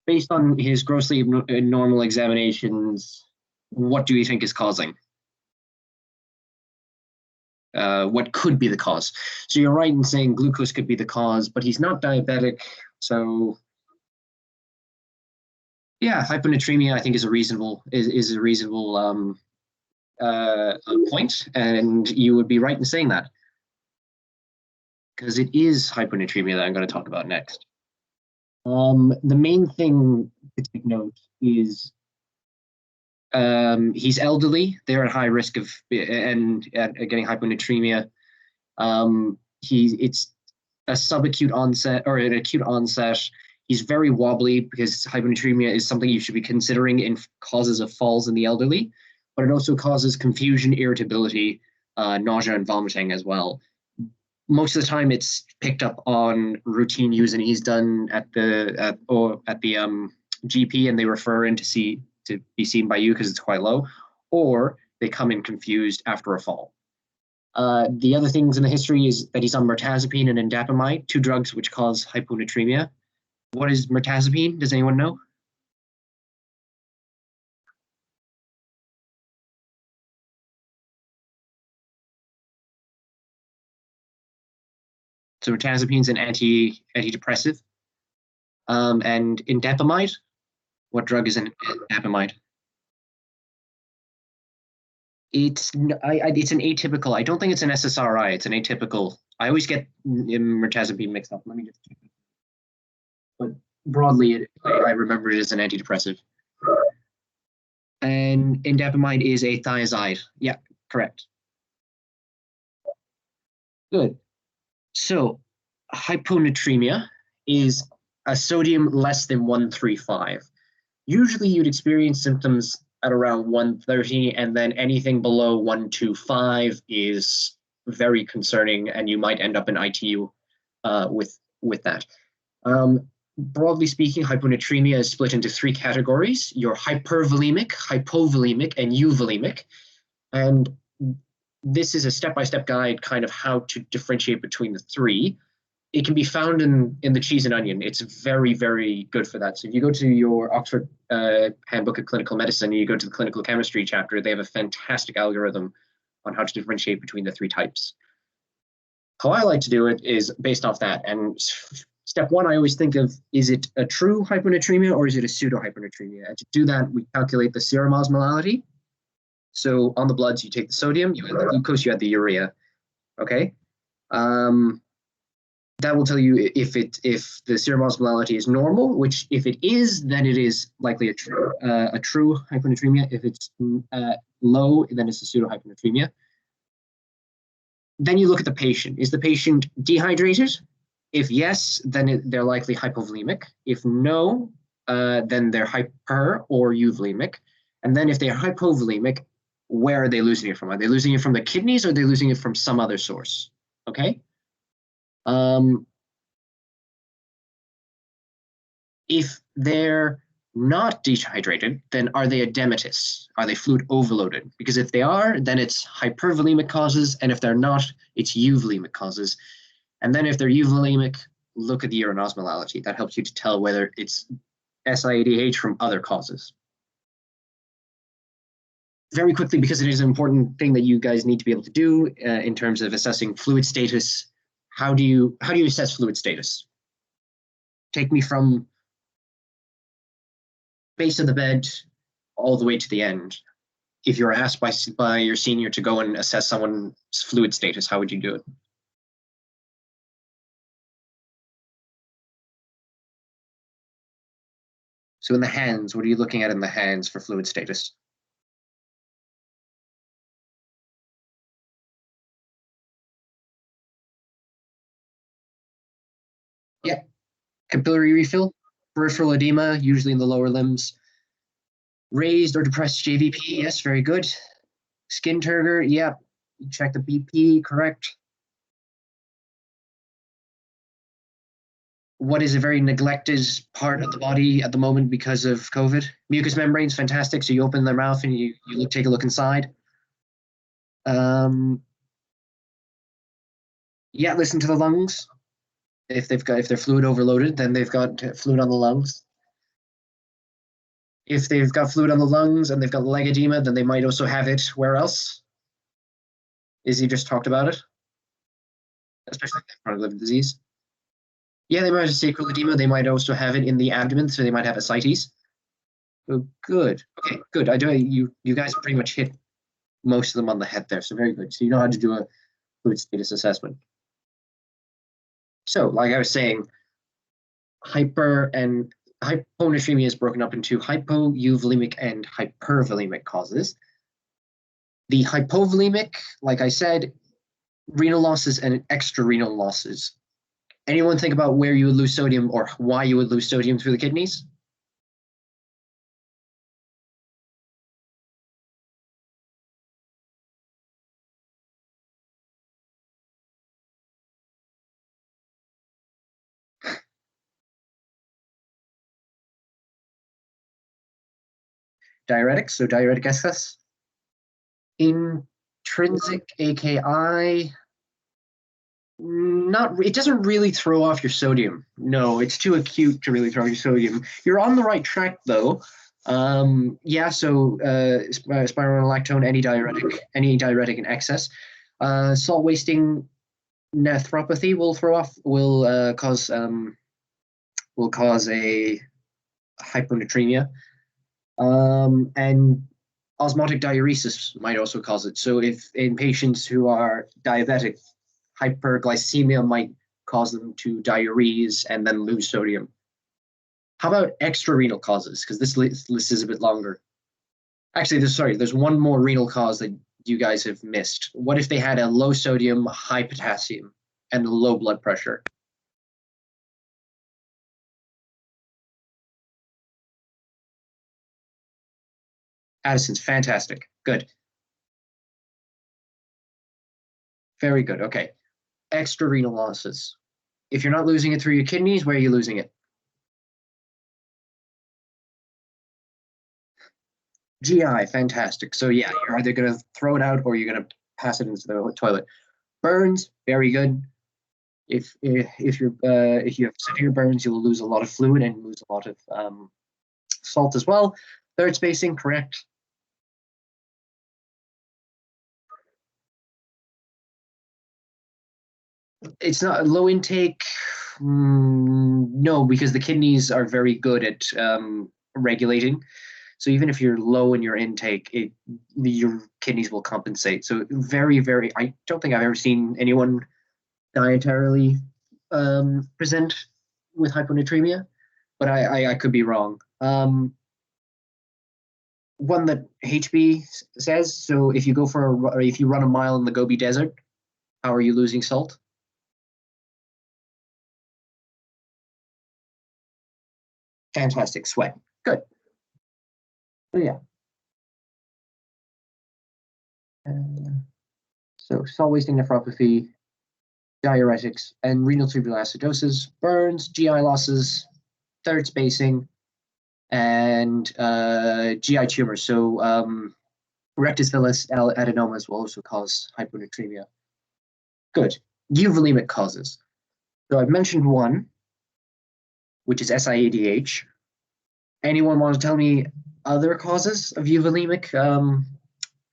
[SPEAKER 4] based on his grossly normal examinations. What do you think is causing? What could be the cause? So you're right in saying glucose could be the cause, but he's not diabetic. So yeah, hyponatremia I think is a reasonable point, and you would be right in saying that because it is hyponatremia that I'm going to talk about next. The main thing to take note is he's elderly. They're at high risk of getting hyponatremia. It's a subacute onset or an acute onset. He's very wobbly because hyponatremia is something you should be considering in causes of falls in the elderly, but it also causes confusion, irritability, nausea, and vomiting as well. Most of the time, it's picked up on routine use, and he's done at the GP, and they refer in to be seen by you because it's quite low, or they come in confused after a fall. The other things in the history is that he's on mirtazapine and indapamide, 2 drugs which cause hyponatremia. What is mirtazapine? Does anyone know? So mirtazapine is an antidepressive. And indapamide, what drug is indapamide? It's an atypical. I don't think it's an SSRI. It's an atypical. I always get mirtazapine mixed up. Let me just check. But broadly, I remember it as an antidepressive. And indapamide is a thiazide. Yeah, correct. Good. So hyponatremia is a sodium less than 135. Usually you'd experience symptoms at around 130, and then anything below 125 is very concerning, and you might end up in ITU with that. Broadly speaking, hyponatremia is split into 3 categories. You're hypervolemic, hypovolemic, and euvolemic. And this is a step-by-step guide kind of how to differentiate between the 3. It can be found in the Cheese and Onion. It's very, very good for that. So if you go to your Oxford Handbook of Clinical Medicine, and you go to the clinical chemistry chapter, they have a fantastic algorithm on how to differentiate between the 3 types. How I like to do it is based off that. And step 1, I always think of, is it a true hyponatremia or is it a pseudo-hyponatremia? And to do that, we calculate the serum osmolality. So on the bloods, you take the sodium, you add the glucose, you add the urea. Okay. That will tell you if the serum osmolality is normal, which if it is, then it is likely a true hyponatremia. If it's low, then it's a pseudo-hyponatremia. Then you look at the patient. Is the patient dehydrated? If yes, then they're likely hypovolemic. If no, then they're hyper or euvolemic. And then if they're hypovolemic, where are they losing it from? Are they losing it from the kidneys or are they losing it from some other source? Okay. If they're not dehydrated, then are they edematous? Are they fluid overloaded? Because if they are, then it's hypervolemic causes, and if they're not, it's euvolemic causes. And then if they're euvolemic, look at the urine osmolality. That helps you to tell whether it's SIADH from other causes. Very quickly, because it is an important thing that you guys need to be able to do in terms of assessing fluid status. How do you assess fluid status? Take me from base of the bed all the way to the end. If you're asked by your senior to go and assess someone's fluid status, how would you do it? So in the hands, what are you looking at in the hands for fluid status? Yeah, capillary refill, peripheral edema, usually in the lower limbs. Raised or depressed JVP, yes, very good. Skin turgor, yeah, you check the BP, correct. What is a very neglected part of the body at the moment because of COVID? Mucous membranes, fantastic. So you open their mouth and you take a look inside. Yeah, listen to the lungs. If they're fluid overloaded, then they've got fluid on the lungs. If they've got fluid on the lungs and they've got leg edema, then they might also have it where else? Izzy just talked about it, especially chronic liver disease. Yeah, they might have sacral edema. They might also have it in the abdomen, so they might have ascites. Oh, good. Okay, good. You guys pretty much hit most of them on the head there, so very good. So you know how to do a fluid status assessment. So, like I was saying, hyper and hyponatremia is broken up into hypovolemic and hypervolemic causes. The hypovolemic, like I said, renal losses and extrarenal losses. Anyone think about where you would lose sodium or why you would lose sodium through the kidneys? Diuretics, so diuretic excess. Intrinsic AKI, it doesn't really throw off your sodium. No, it's too acute to really throw off your sodium. You're on the right track though. Yeah, so spironolactone, any diuretic in excess. Salt wasting nephropathy will cause a hyponatremia. And osmotic diuresis might also cause it. So if in patients who are diabetic, hyperglycemia might cause them to diurese and then lose sodium. How about extrarenal causes? Because this list is a bit longer. Actually, there's one more renal cause that you guys have missed. What if they had a low sodium, high potassium, and low blood pressure? Addison's fantastic. Good. Very good. Okay. Extrarenal losses. If you're not losing it through your kidneys, where are you losing it? GI, fantastic. So yeah, you're either going to throw it out or you're going to pass it into the toilet. Burns, very good. If you have severe burns, you'll lose a lot of fluid and lose a lot of salt as well. Third spacing, correct. It's not low intake. No, because the kidneys are very good at regulating. So even if you're low in your intake, your kidneys will compensate. So very, very, I don't think I've ever seen anyone dietarily present with hyponatremia, but I could be wrong. One that HB says, so if you if you run a mile in the Gobi Desert, how are you losing salt? Fantastic, sweat. Good. So yeah. So salt wasting nephropathy, diuretics, and renal tubular acidosis, burns, GI losses, third spacing, and GI tumors. So rectus villus adenomas will also cause hyponatremia. Good. Euvolemic causes. So I've mentioned one, which is SIADH. Anyone want to tell me other causes of euvolemic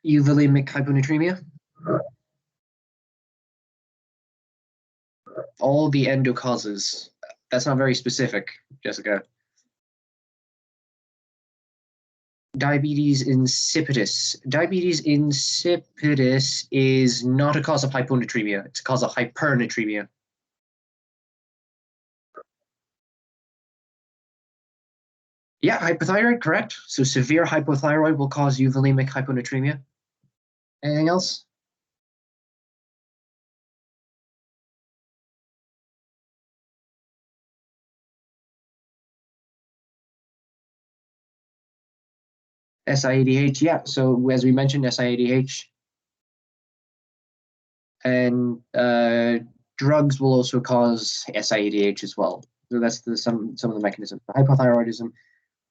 [SPEAKER 4] hyponatremia? All the endo causes. That's not very specific, Jessica. Diabetes insipidus. Diabetes insipidus is not a cause of hyponatremia. It's a cause of hypernatremia. Yeah, hypothyroid, correct. So severe hypothyroid will cause euvolemic hyponatremia. Anything else? SIADH, yeah. So as we mentioned, SIADH. And drugs will also cause SIADH as well. So that's some of the mechanisms. Hypothyroidism,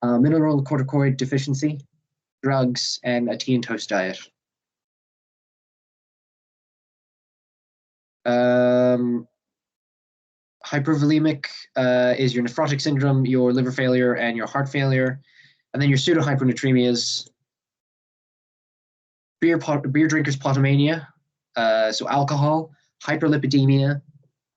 [SPEAKER 4] mineralocorticoid deficiency, drugs, and a tea and toast diet. Hypervolemic is your nephrotic syndrome, your liver failure, and your heart failure. And then your pseudohyponatremias, beer drinkers potomania, so alcohol, hyperlipidemia,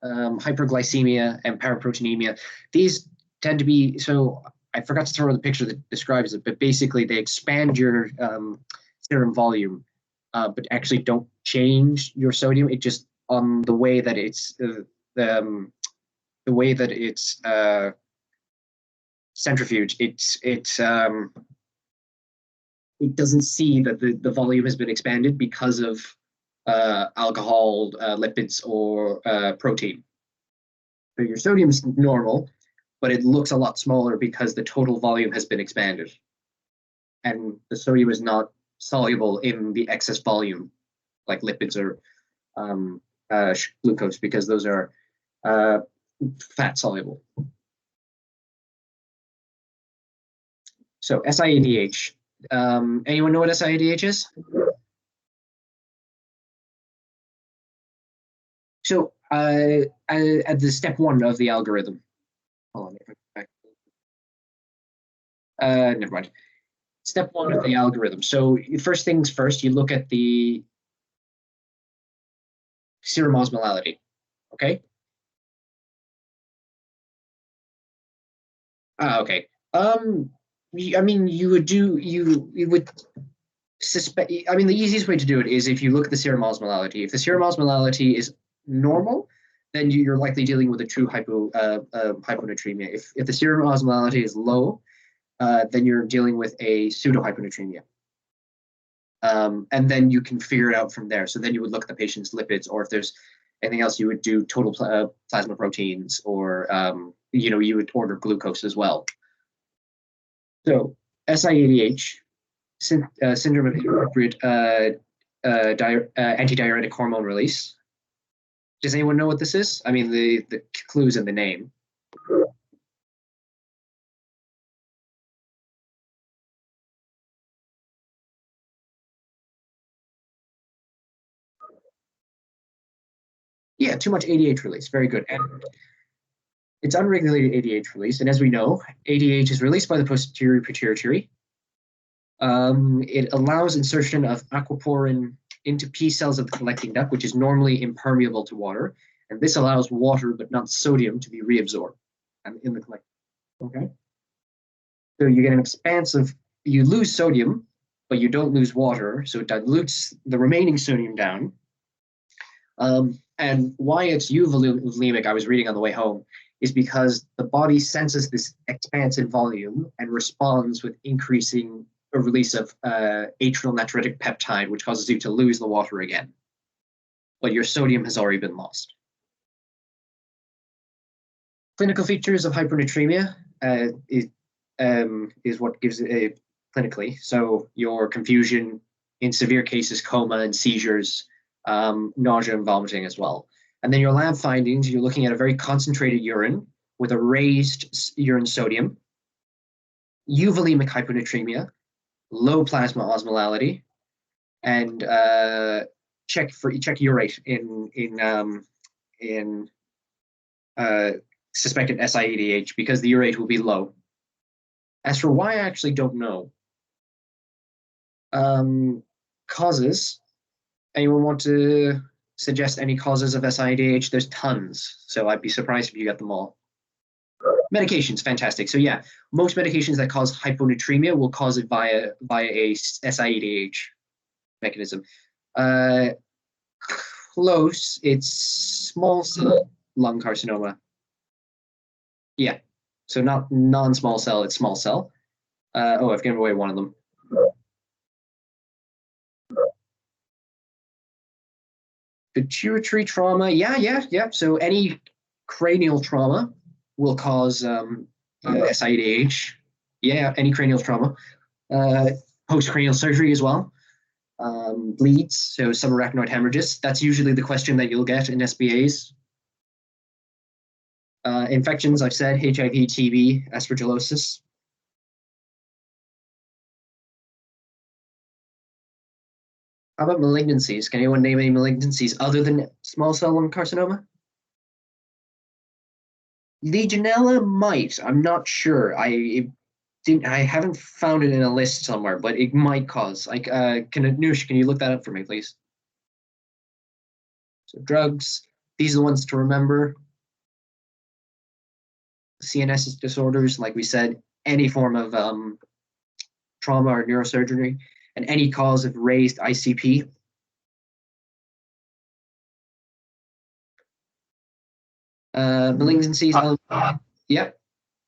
[SPEAKER 4] hyperglycemia, and paraproteinemia. These tend to be, so I forgot to throw in the picture that describes it, but basically they expand your serum volume, but actually don't change your sodium. It just on the way that it's centrifuge, it doesn't see that the volume has been expanded because of alcohol, lipids, or protein. So your sodium is normal, but it looks a lot smaller because the total volume has been expanded. And the sodium is not soluble in the excess volume, like lipids or glucose, because those are fat soluble. So SiADH. Anyone know what SiADH is? So at the step 1 of the algorithm. Hold on. Never mind. Step 1 of the algorithm. So first things first, you look at the serum osmolality. Okay. Okay. I mean, you would suspect. I mean, the easiest way to do it is if you look at the serum osmolality. If the serum osmolality is normal, then you're likely dealing with a true hyponatremia. If the serum osmolality is low, then you're dealing with a pseudo-hyponatremia. And then you can figure it out from there. So then you would look at the patient's lipids, or if there's anything else, you would do total plasma proteins, or you would order glucose as well. So SiADH, syndrome of inappropriate antidiuretic hormone release. Does anyone know what this is? I mean, the clue's in the name. Yeah, too much ADH release. Very good. And it's unregulated ADH release. And as we know, ADH is released by the posterior pituitary. It allows insertion of aquaporin into P cells of the collecting duct, which is normally impermeable to water. And this allows water, but not sodium, to be reabsorbed in the collecting duct. Okay. So you get an expansive, you lose sodium, but you don't lose water. So it dilutes the remaining sodium down. And why it's euvolemic, I was reading on the way home, is because the body senses this expansive volume and responds with increasing a release of atrial natriuretic peptide, which causes you to lose the water again. But your sodium has already been lost. Clinical features of hypernatremia is what gives it clinically. So your confusion, in severe cases, coma and seizures, nausea and vomiting as well. And then your lab findings, you're looking at a very concentrated urine with a raised urine sodium, euvolemic hyponatremia, low plasma osmolality, and check urate in suspected SiADH, because the urate will be low. As for why, I actually don't know. Causes. Anyone want to suggest any causes of SiADH? There's tons, so I'd be surprised if you got them all. Medications, fantastic. So yeah, most medications that cause hyponatremia will cause it via a SiADH mechanism. Close, it's small cell lung carcinoma. Yeah, so not non-small cell, it's small cell. I've given away one of them. Pituitary trauma, yeah. So any cranial trauma will cause SiADH. Yeah, any cranial trauma. Post-cranial surgery as well. Bleeds, so subarachnoid hemorrhages. That's usually the question that you'll get in SBAs. Infections, I've said, HIV, TB, aspergillosis. How about malignancies? Can anyone name any malignancies other than small cell lung carcinoma? Legionella might. I'm not sure. I haven't found it in a list somewhere, but it might cause. Like, Noosh, can you look that up for me, please? So drugs. These are the ones to remember. CNS disorders, like we said, any form of trauma or neurosurgery, and any cause of raised ICP. Malignancies. Yep.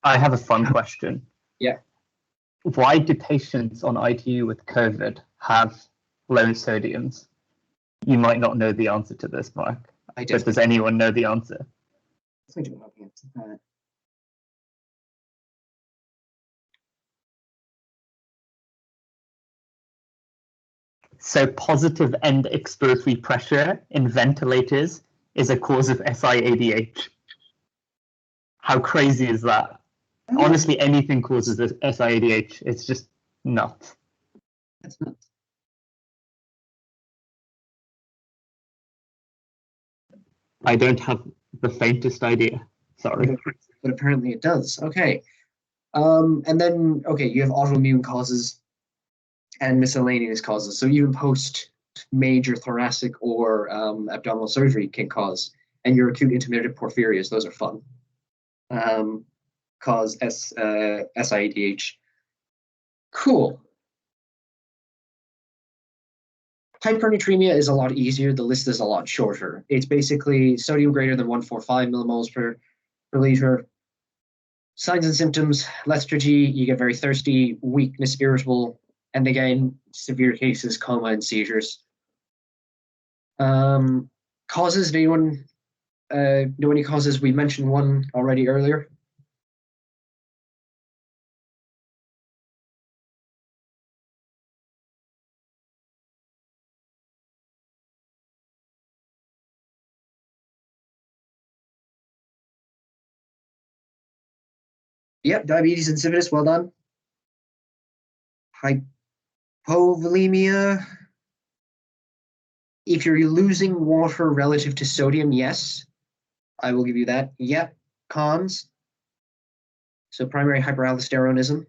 [SPEAKER 3] I have a fun question.
[SPEAKER 4] Yeah.
[SPEAKER 3] Why do patients on ITU with COVID have low sodiums? You might not know the answer to this, Mark.
[SPEAKER 4] I
[SPEAKER 3] But does anyone know the answer?
[SPEAKER 4] definitely don't know the answer to that.
[SPEAKER 3] So positive end expiratory pressure in ventilators is a cause of SIADH. How crazy is that? Honestly, anything causes SIADH. It's just nuts.
[SPEAKER 4] That's nuts.
[SPEAKER 3] I don't have the faintest idea. Sorry.
[SPEAKER 4] But apparently it does. Okay. And then, okay, you have autoimmune causes and miscellaneous causes. So even post major thoracic or abdominal surgery can cause, and your acute intermittent porphyrias, those are fun. Cause SIADH. Cool. Hypernatremia is a lot easier. The list is a lot shorter. It's basically sodium greater than 145 millimoles per liter. Signs and symptoms: lethargy, you get very thirsty, weakness, irritable, and again, severe cases, coma and seizures. Causes, do anyone know any causes? We mentioned one already earlier. Yep, diabetes insipidus, well done. Hypovolemia. If you're losing water relative to sodium, yes, I will give you that. Yep, cons. So primary hyperaldosteronism.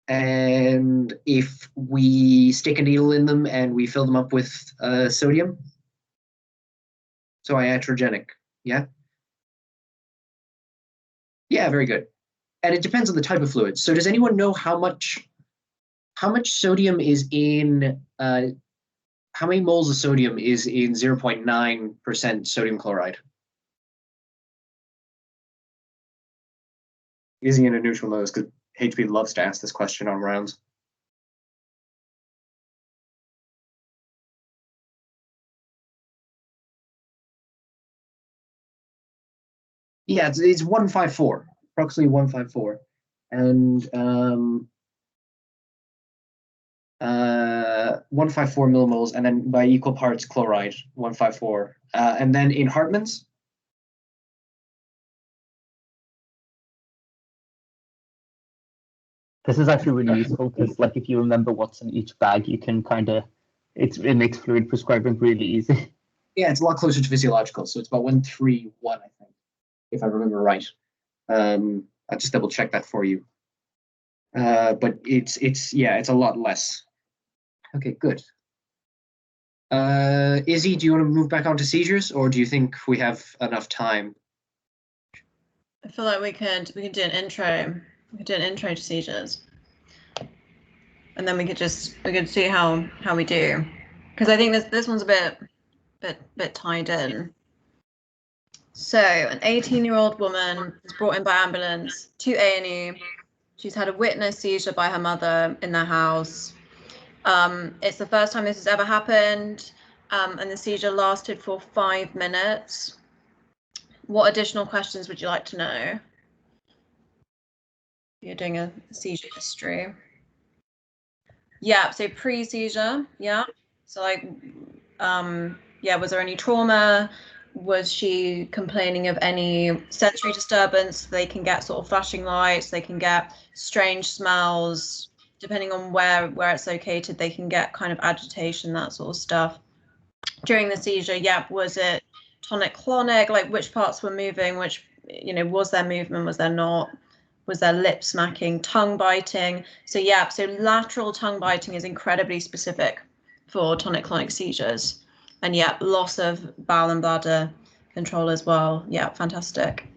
[SPEAKER 4] And if we stick a needle in them and we fill them up with sodium, so iatrogenic, yeah? Yeah, very good. And it depends on the type of fluid. So does anyone know how much sodium is in, how many moles of sodium is in 0.9% sodium chloride? Izzy in a neutral knows because HP loves to ask this question on rounds. Yeah, it's 154, approximately 154. And 154 millimoles, and then by equal parts chloride, 154. And then in Hartmann's,
[SPEAKER 3] This is actually really useful because, like, if you remember what's in each bag, you can it makes fluid prescribing really easy.
[SPEAKER 4] yeah, it's a lot closer to physiological. So it's about 131, I think, if I remember right. I'll just double check that for you. But it's a lot less. Okay, good. Izzy, do you want to move back on to seizures, or do you think we have enough time?
[SPEAKER 1] I feel like we could do an intro. We could do an intro to seizures, and then we could see how we do, because I think this one's a bit tied in. So an 18-year-old woman was brought in by ambulance to A&E. She's had a witness seizure by her mother in their house. It's the first time this has ever happened, and the seizure lasted for 5 minutes. What additional questions would you like to know? You're doing a seizure history. Yeah, so pre-seizure, yeah. So like, yeah, was there any trauma? Was she complaining of any sensory disturbance? They can get sort of flashing lights, they can get strange smells, depending on where it's located, they can get kind of agitation, that sort of stuff. During the seizure, yeah, was it tonic-clonic? Like which parts were moving, which, was there movement, was there not? Was there lip smacking, tongue biting? So yeah, so lateral tongue biting is incredibly specific for tonic-clonic seizures. And yeah, loss of bowel and bladder control as well. Yeah, fantastic.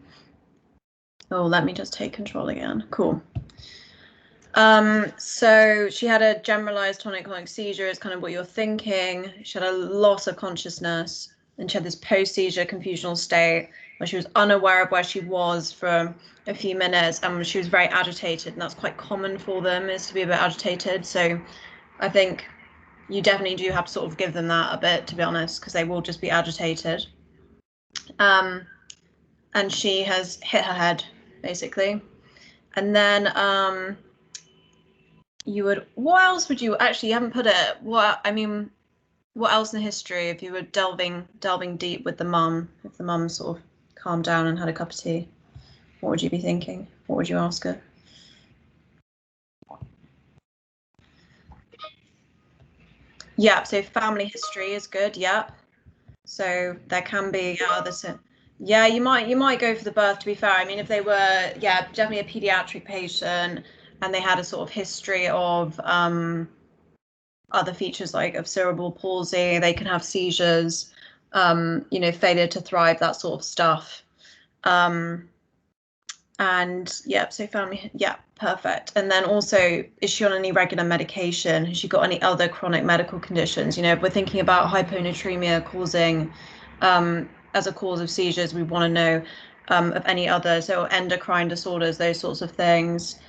[SPEAKER 1] Oh, let me just take control again. Cool. So she had a generalized tonic-clonic seizure, is kind of what you're thinking. She had a loss of consciousness. and she had this post-seizure confusional state where she was unaware of where she was for a few minutes, and she was very agitated, and that's quite common for them, is to be a bit agitated. So I think you definitely do have to sort of give them that a bit, to be honest, because they will just be agitated. And she has hit her head, basically. And then you would, what else would you, actually, you haven't put it, what else in the history, if you were delving deep with the mum, if the mum sort of calmed down and had a cup of tea, what would you be thinking? What would you ask her? Yeah, so family history is good. Yep. So there can be others. Yeah, you might go for the birth, to be fair. I mean, if they were, yeah, definitely a pediatric patient and they had a sort of history of other features like of cerebral palsy, they can have seizures, you know, failure to thrive, that sort of stuff. And yeah, so family, yeah, perfect. And then also, is she on any regular medication? Has she got any other chronic medical conditions? You know, if we're thinking about hyponatremia causing, as a cause of seizures, we want to know of any other, so endocrine disorders, those sorts of things.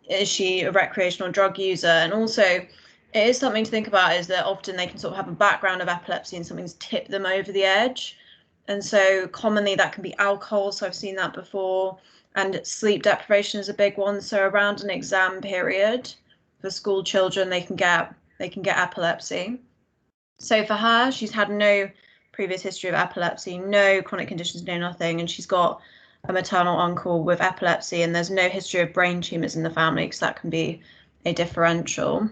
[SPEAKER 1] Is she a recreational drug user? And also, it is something to think about, is that often they can sort of have a background of epilepsy and something's tipped them over the edge. And so commonly that can be alcohol. So I've seen that before. And sleep deprivation is a big one. So around an exam period for school children, they can get epilepsy. So for her, she's had no previous history of epilepsy, no chronic conditions, no nothing. And she's got a maternal uncle with epilepsy, and there's no history of brain tumors in the family, because that can be a differential.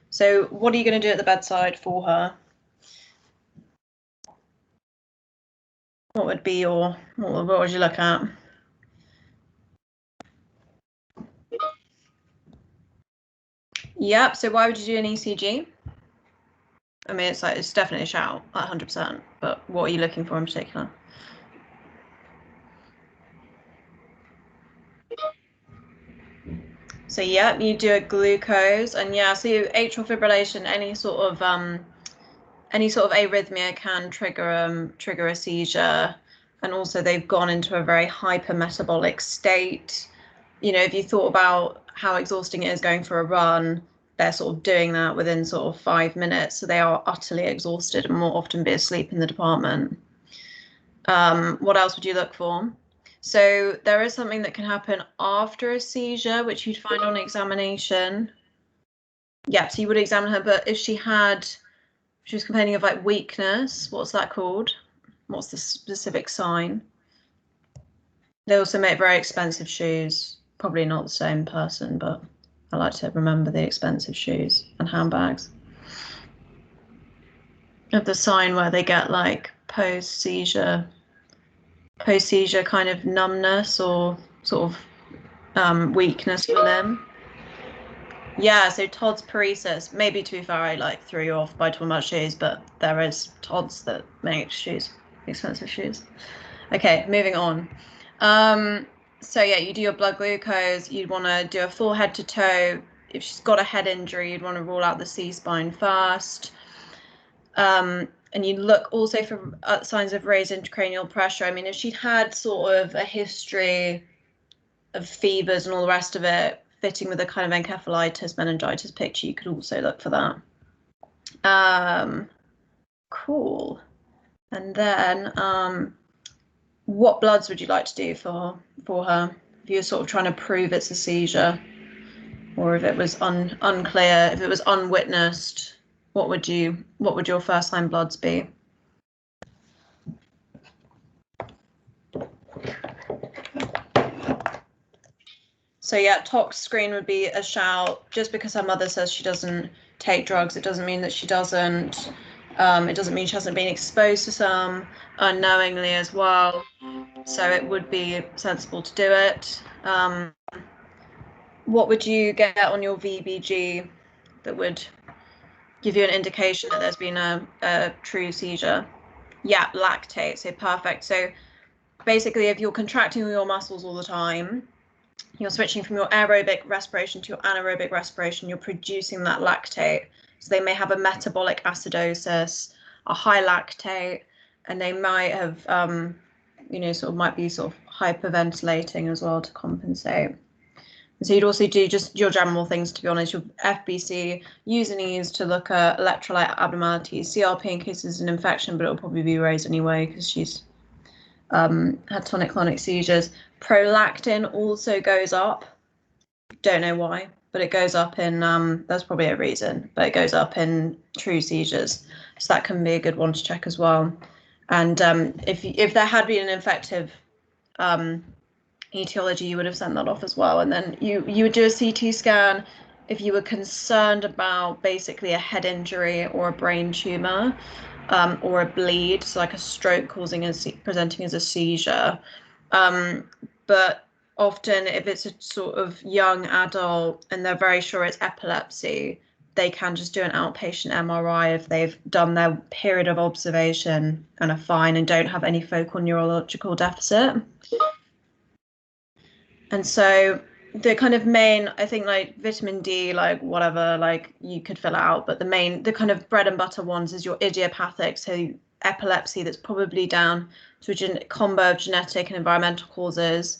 [SPEAKER 1] So what are you going to do at the bedside for her? What would be your, what would you look at? Yep, so why would you do an ECG? I mean, it's like, it's definitely a shout, 100%, but what are you looking for in particular? So yeah, you do a glucose, and yeah, so atrial fibrillation, any sort of arrhythmia can trigger a seizure, and also they've gone into a very hypermetabolic state. You know, if you thought about how exhausting it is going for a run, they're sort of doing that within sort of 5 minutes, so they are utterly exhausted and more often be asleep in the department. What else would you look for? So there is something that can happen after a seizure, which you'd find on examination. Yeah, so you would examine her, but if she was complaining of like weakness, what's that called? What's the specific sign? They also make very expensive shoes. Probably not the same person, but I like to remember the expensive shoes and handbags. Of the sign where they get like post-seizure kind of numbness or sort of weakness of a limb. Yeah, so Todd's paresis. Maybe, to be fair, I like threw you off by talking about shoes, but there is Todd's that make shoes, expensive shoes. Okay, moving on. So yeah, you do your blood glucose. You'd want to do a full head to toe. If she's got a head injury, you'd want to rule out the C-spine first. And you look also for signs of raised intracranial pressure. I mean, if she'd had sort of a history of fevers and all the rest of it, fitting with a kind of encephalitis, meningitis picture, you could also look for that. Cool. And then what bloods would you like to do for her? If you're sort of trying to prove it's a seizure, or if it was unclear, if it was unwitnessed, what would your first line bloods be? So yeah, tox screen would be a shout. Just because her mother says she doesn't take drugs, it doesn't mean that she doesn't. It doesn't mean she hasn't been exposed to some unknowingly as well. So it would be sensible to do it. What would you get on your VBG that would give you an indication that there's been a true seizure? Yeah, lactate, so perfect. So basically, if you're contracting your muscles all the time, you're switching from your aerobic respiration to your anaerobic respiration, you're producing that lactate. So they may have a metabolic acidosis, a high lactate, and they might have, might be sort of hyperventilating as well to compensate. So you'd also do just your general things, to be honest, your FBC, use and ease to look at electrolyte abnormalities, CRP in case there's an infection, but it'll probably be raised anyway because she's had tonic-clonic seizures. Prolactin also goes up. Don't know why, but it goes up in, there's probably a reason, but it goes up in true seizures. So that can be a good one to check as well. And if there had been an infective etiology, you would have sent that off as well. And then you would do a CT scan if you were concerned about basically a head injury or a brain tumor, or a bleed, so like a stroke presenting as a seizure. But often if it's a sort of young adult and they're very sure it's epilepsy, they can just do an outpatient MRI if they've done their period of observation and are fine and don't have any focal neurological deficit. And so the kind of main, I think, like vitamin D, like whatever, like you could fill out, but the kind of bread and butter ones is your idiopathic, so epilepsy that's probably down to a combo of genetic and environmental causes,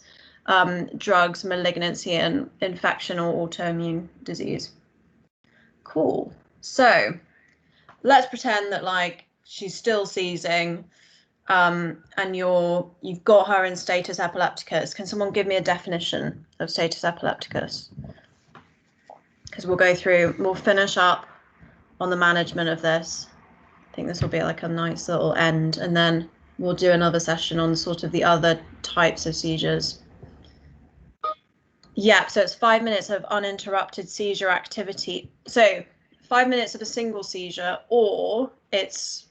[SPEAKER 1] drugs, malignancy, and infection or autoimmune disease. Cool. So let's pretend that like she's still seizing, and you've got her in status epilepticus. Can someone give me a definition of status epilepticus? Because we'll finish up on the management of this. I think this will be like a nice little end, and then we'll do another session on sort of the other types of seizures. Yeah, so it's 5 minutes of uninterrupted seizure activity. So 5 minutes of a single seizure, or it's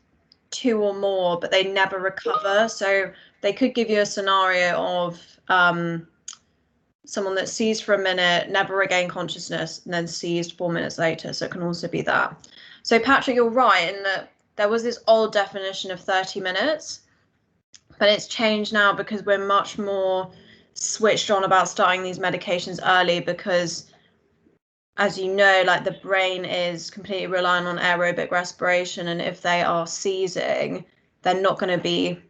[SPEAKER 1] 2 or more, but they never recover. So they could give you a scenario of someone that seized for a minute, never regained consciousness, and then seized 4 minutes later. So it can also be that. So Patrick, you're right in that there was this old definition of 30 minutes, but it's changed now because we're much more switched on about starting these medications early, because as you know, like the brain is completely reliant on aerobic respiration, and if they are seizing, they're not going to be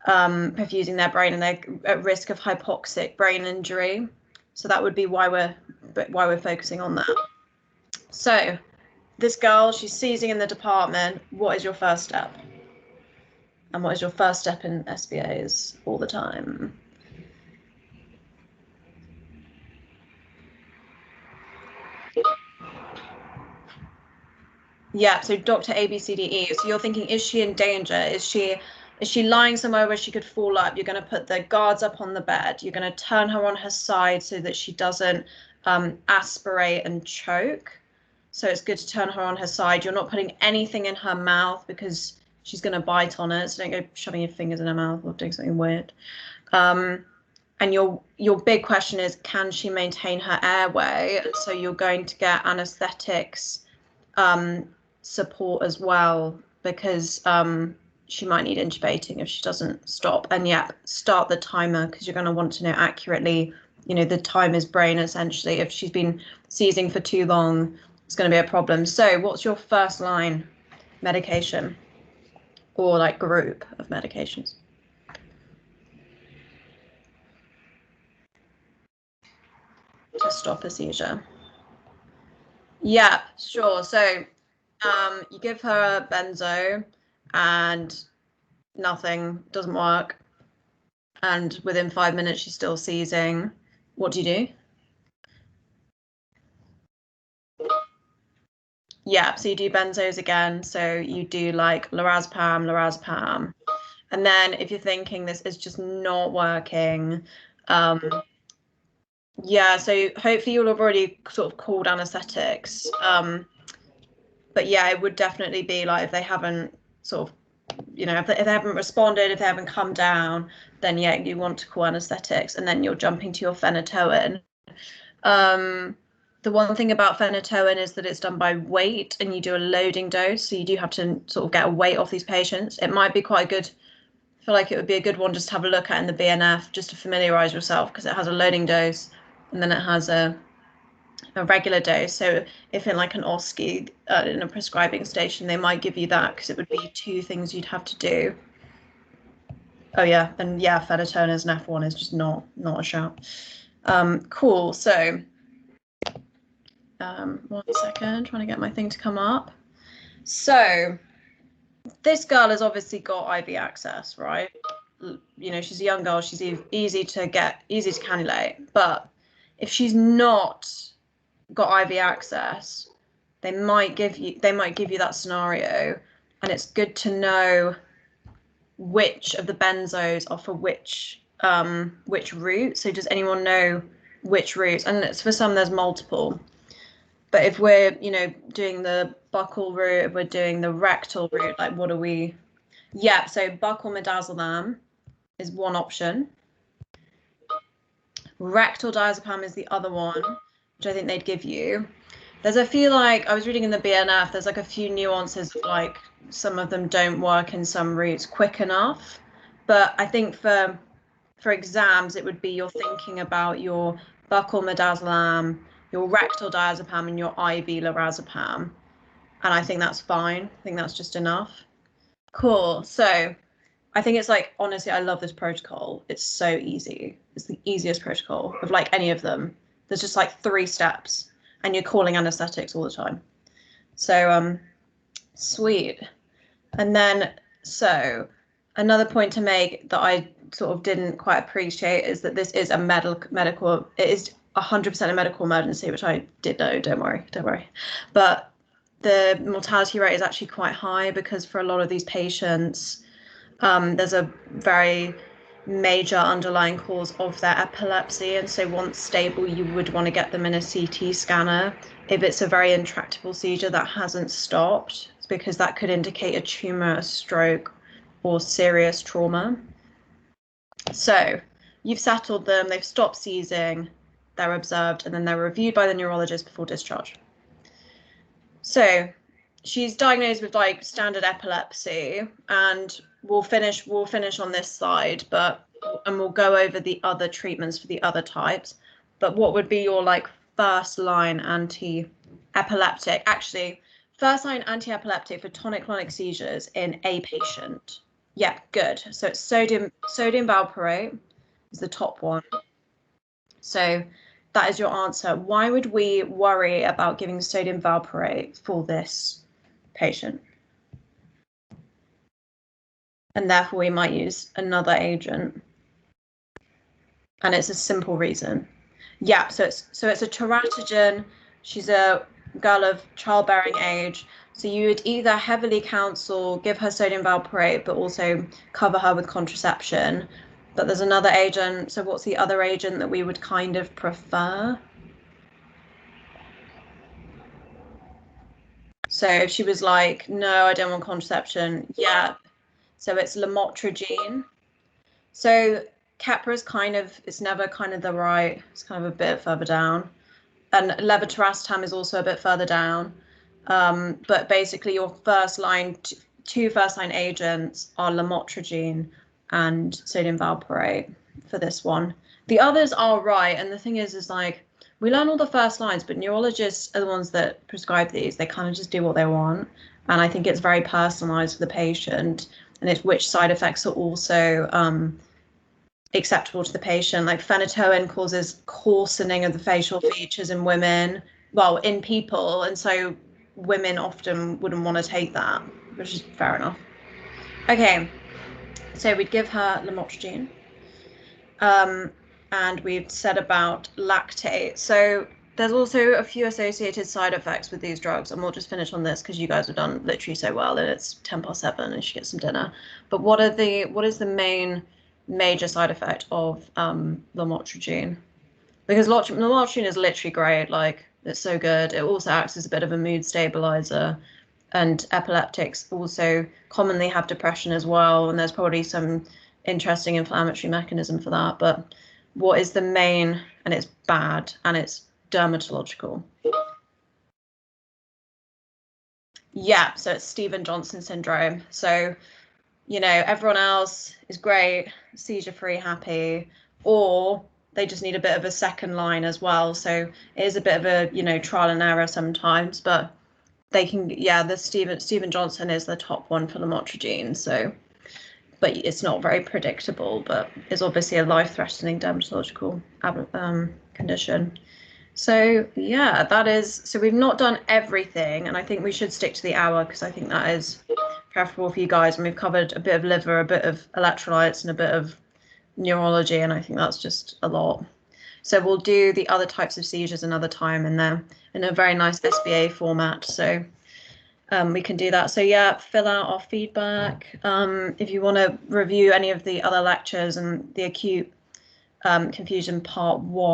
[SPEAKER 1] perfusing their brain, and they're at risk of hypoxic brain injury. So that would be why we're focusing on that. So this girl, she's seizing in the department. What is your first step? And what is your first step in SBAs all the time? Yeah, so Dr. ABCDE. So you're thinking, is she in danger? Is she lying somewhere where she could fall up? You're going to put the guards up on the bed. You're going to turn her on her side so that she doesn't aspirate and choke. So it's good to turn her on her side. You're not putting anything in her mouth because she's going to bite on it. So don't go shoving your fingers in her mouth or doing something weird. And your big question is, can she maintain her airway? And so you're going to get anesthetics support as well, because she might need intubating if she doesn't stop. And yeah, start the timer, because you're going to want to know accurately, the time is brain essentially. If she's been seizing for too long, it's going to be a problem. So what's your first line medication or like group of medications? To stop a seizure. Yeah, sure. So you give her a benzo and nothing, doesn't work. And within 5 minutes, she's still seizing. What do you do? Yeah, so you do benzos again. So you do like lorazepam. And then if you're thinking this is just not working, yeah, so hopefully you'll have already sort of called anesthetics. But yeah, it would definitely be like if they haven't sort of, if they haven't responded, if they haven't come down, then yeah, you want to call anesthetics, and then you're jumping to your phenytoin. The one thing about phenytoin is that it's done by weight, and you do a loading dose, so you do have to sort of get a weight off these patients. It might be quite good. I feel like it would be a good one just to have a look at in the BNF, just to familiarize yourself, because it has a loading dose and then it has a regular dose. So if in like an OSCE in a prescribing station, they might give you that, because it would be 2 things you'd have to do. Oh yeah, and yeah, phenytoin as an F1 is just not a shout. Cool. So, 1 second, trying to get my thing to come up. So, this girl has obviously got IV access, right? You know, she's a young girl. She's easy to cannulate. But if she's not got IV access, they might give you that scenario, and it's good to know which of the benzos are for which route. So does anyone know which routes? And it's for some there's multiple. But if we're, you know, doing the buccal route, if we're doing the rectal route, like what are we? Yeah, so buccal midazolam is one option. Rectal diazepam is the other one, which I think they'd give you. There's a few, like, I was reading in the BNF, there's like a few nuances, like some of them don't work in some routes quick enough. But I think for exams, it would be you're thinking about your buccal midazolam, your rectal diazepam, and your IV lorazepam. And I think that's fine. I think that's just enough. Cool. So I think it's like, honestly, I love this protocol. It's so easy. It's the easiest protocol of like any of them. There's just like 3 steps and you're calling anesthetics all the time. So sweet. And then, so another point to make that I sort of didn't quite appreciate is that this is a medical, it is 100% a medical emergency, which I did know, don't worry. But the mortality rate is actually quite high because for a lot of these patients, there's a very major underlying cause of their epilepsy. And so once stable, you would want to get them in a CT scanner. If it's a very intractable seizure that hasn't stopped, it's because that could indicate a tumor, a stroke, or serious trauma. So you've settled them, they've stopped seizing, they're observed, and then they're reviewed by the neurologist before discharge. So she's diagnosed with like standard epilepsy, and we'll finish on this slide, and we'll go over the other treatments for the other types. But what would be your like first line anti-epileptic? Actually, first line anti-epileptic for tonic-clonic seizures in a patient. Yeah, good. So it's sodium valproate is the top one. So that is your answer. Why would we worry about giving sodium valproate for this patient? And therefore we might use another agent. And it's a simple reason. Yeah, so it's a teratogen. She's a girl of childbearing age. So you would either heavily counsel, give her sodium valproate, but also cover her with contraception. But there's another agent. So what's the other agent that we would kind of prefer? So if she was like, no, I don't want contraception. Yeah. So it's lamotrigine. So Keppra is kind of, it's never kind of the right, it's kind of a bit further down. And levetiracetam is also a bit further down. But basically your first line, two first line agents are lamotrigine and sodium valproate for this one. The others are right. And the thing is like, we learn all the first lines, but neurologists are the ones that prescribe these. They kind of just do what they want. And I think it's very personalized for the patient. And it's which side effects are also acceptable to the patient. Like phenytoin causes coarsening of the facial features in women, well, in people. And so women often wouldn't want to take that, which is fair enough. Okay, so we'd give her lamotrigine. And we've said about lactate. So there's also a few associated side effects with these drugs, and we'll just finish on this because you guys have done literally so well, and it's 7:10 and you should get some dinner. But what is the main major side effect of lamotrigine? Because lamotrigine is literally great, like it's so good. It also acts as a bit of a mood stabilizer, and epileptics also commonly have depression as well, and there's probably some interesting inflammatory mechanism for that. But what is the main, and it's bad, and it's dermatological. Yeah, so it's Stevens-Johnson syndrome. So, you know, everyone else is great, seizure-free, happy, or they just need a bit of a second line as well. So it is a bit of a, you know, trial and error sometimes, but they can, yeah, the Stevens-Johnson is the top one for lamotrigine. So, but it's not very predictable, but it's obviously a life-threatening dermatological condition. So yeah, that is, so we've not done everything, and I think we should stick to the hour because I think that is preferable for you guys. And we've covered a bit of liver, a bit of electrolytes, and a bit of neurology, and I think that's just a lot. So we'll do the other types of seizures another time, and they're in a very nice SBA format. So we can do that. So yeah, fill out our feedback. If you want to review any of the other lectures and the acute confusion part 1.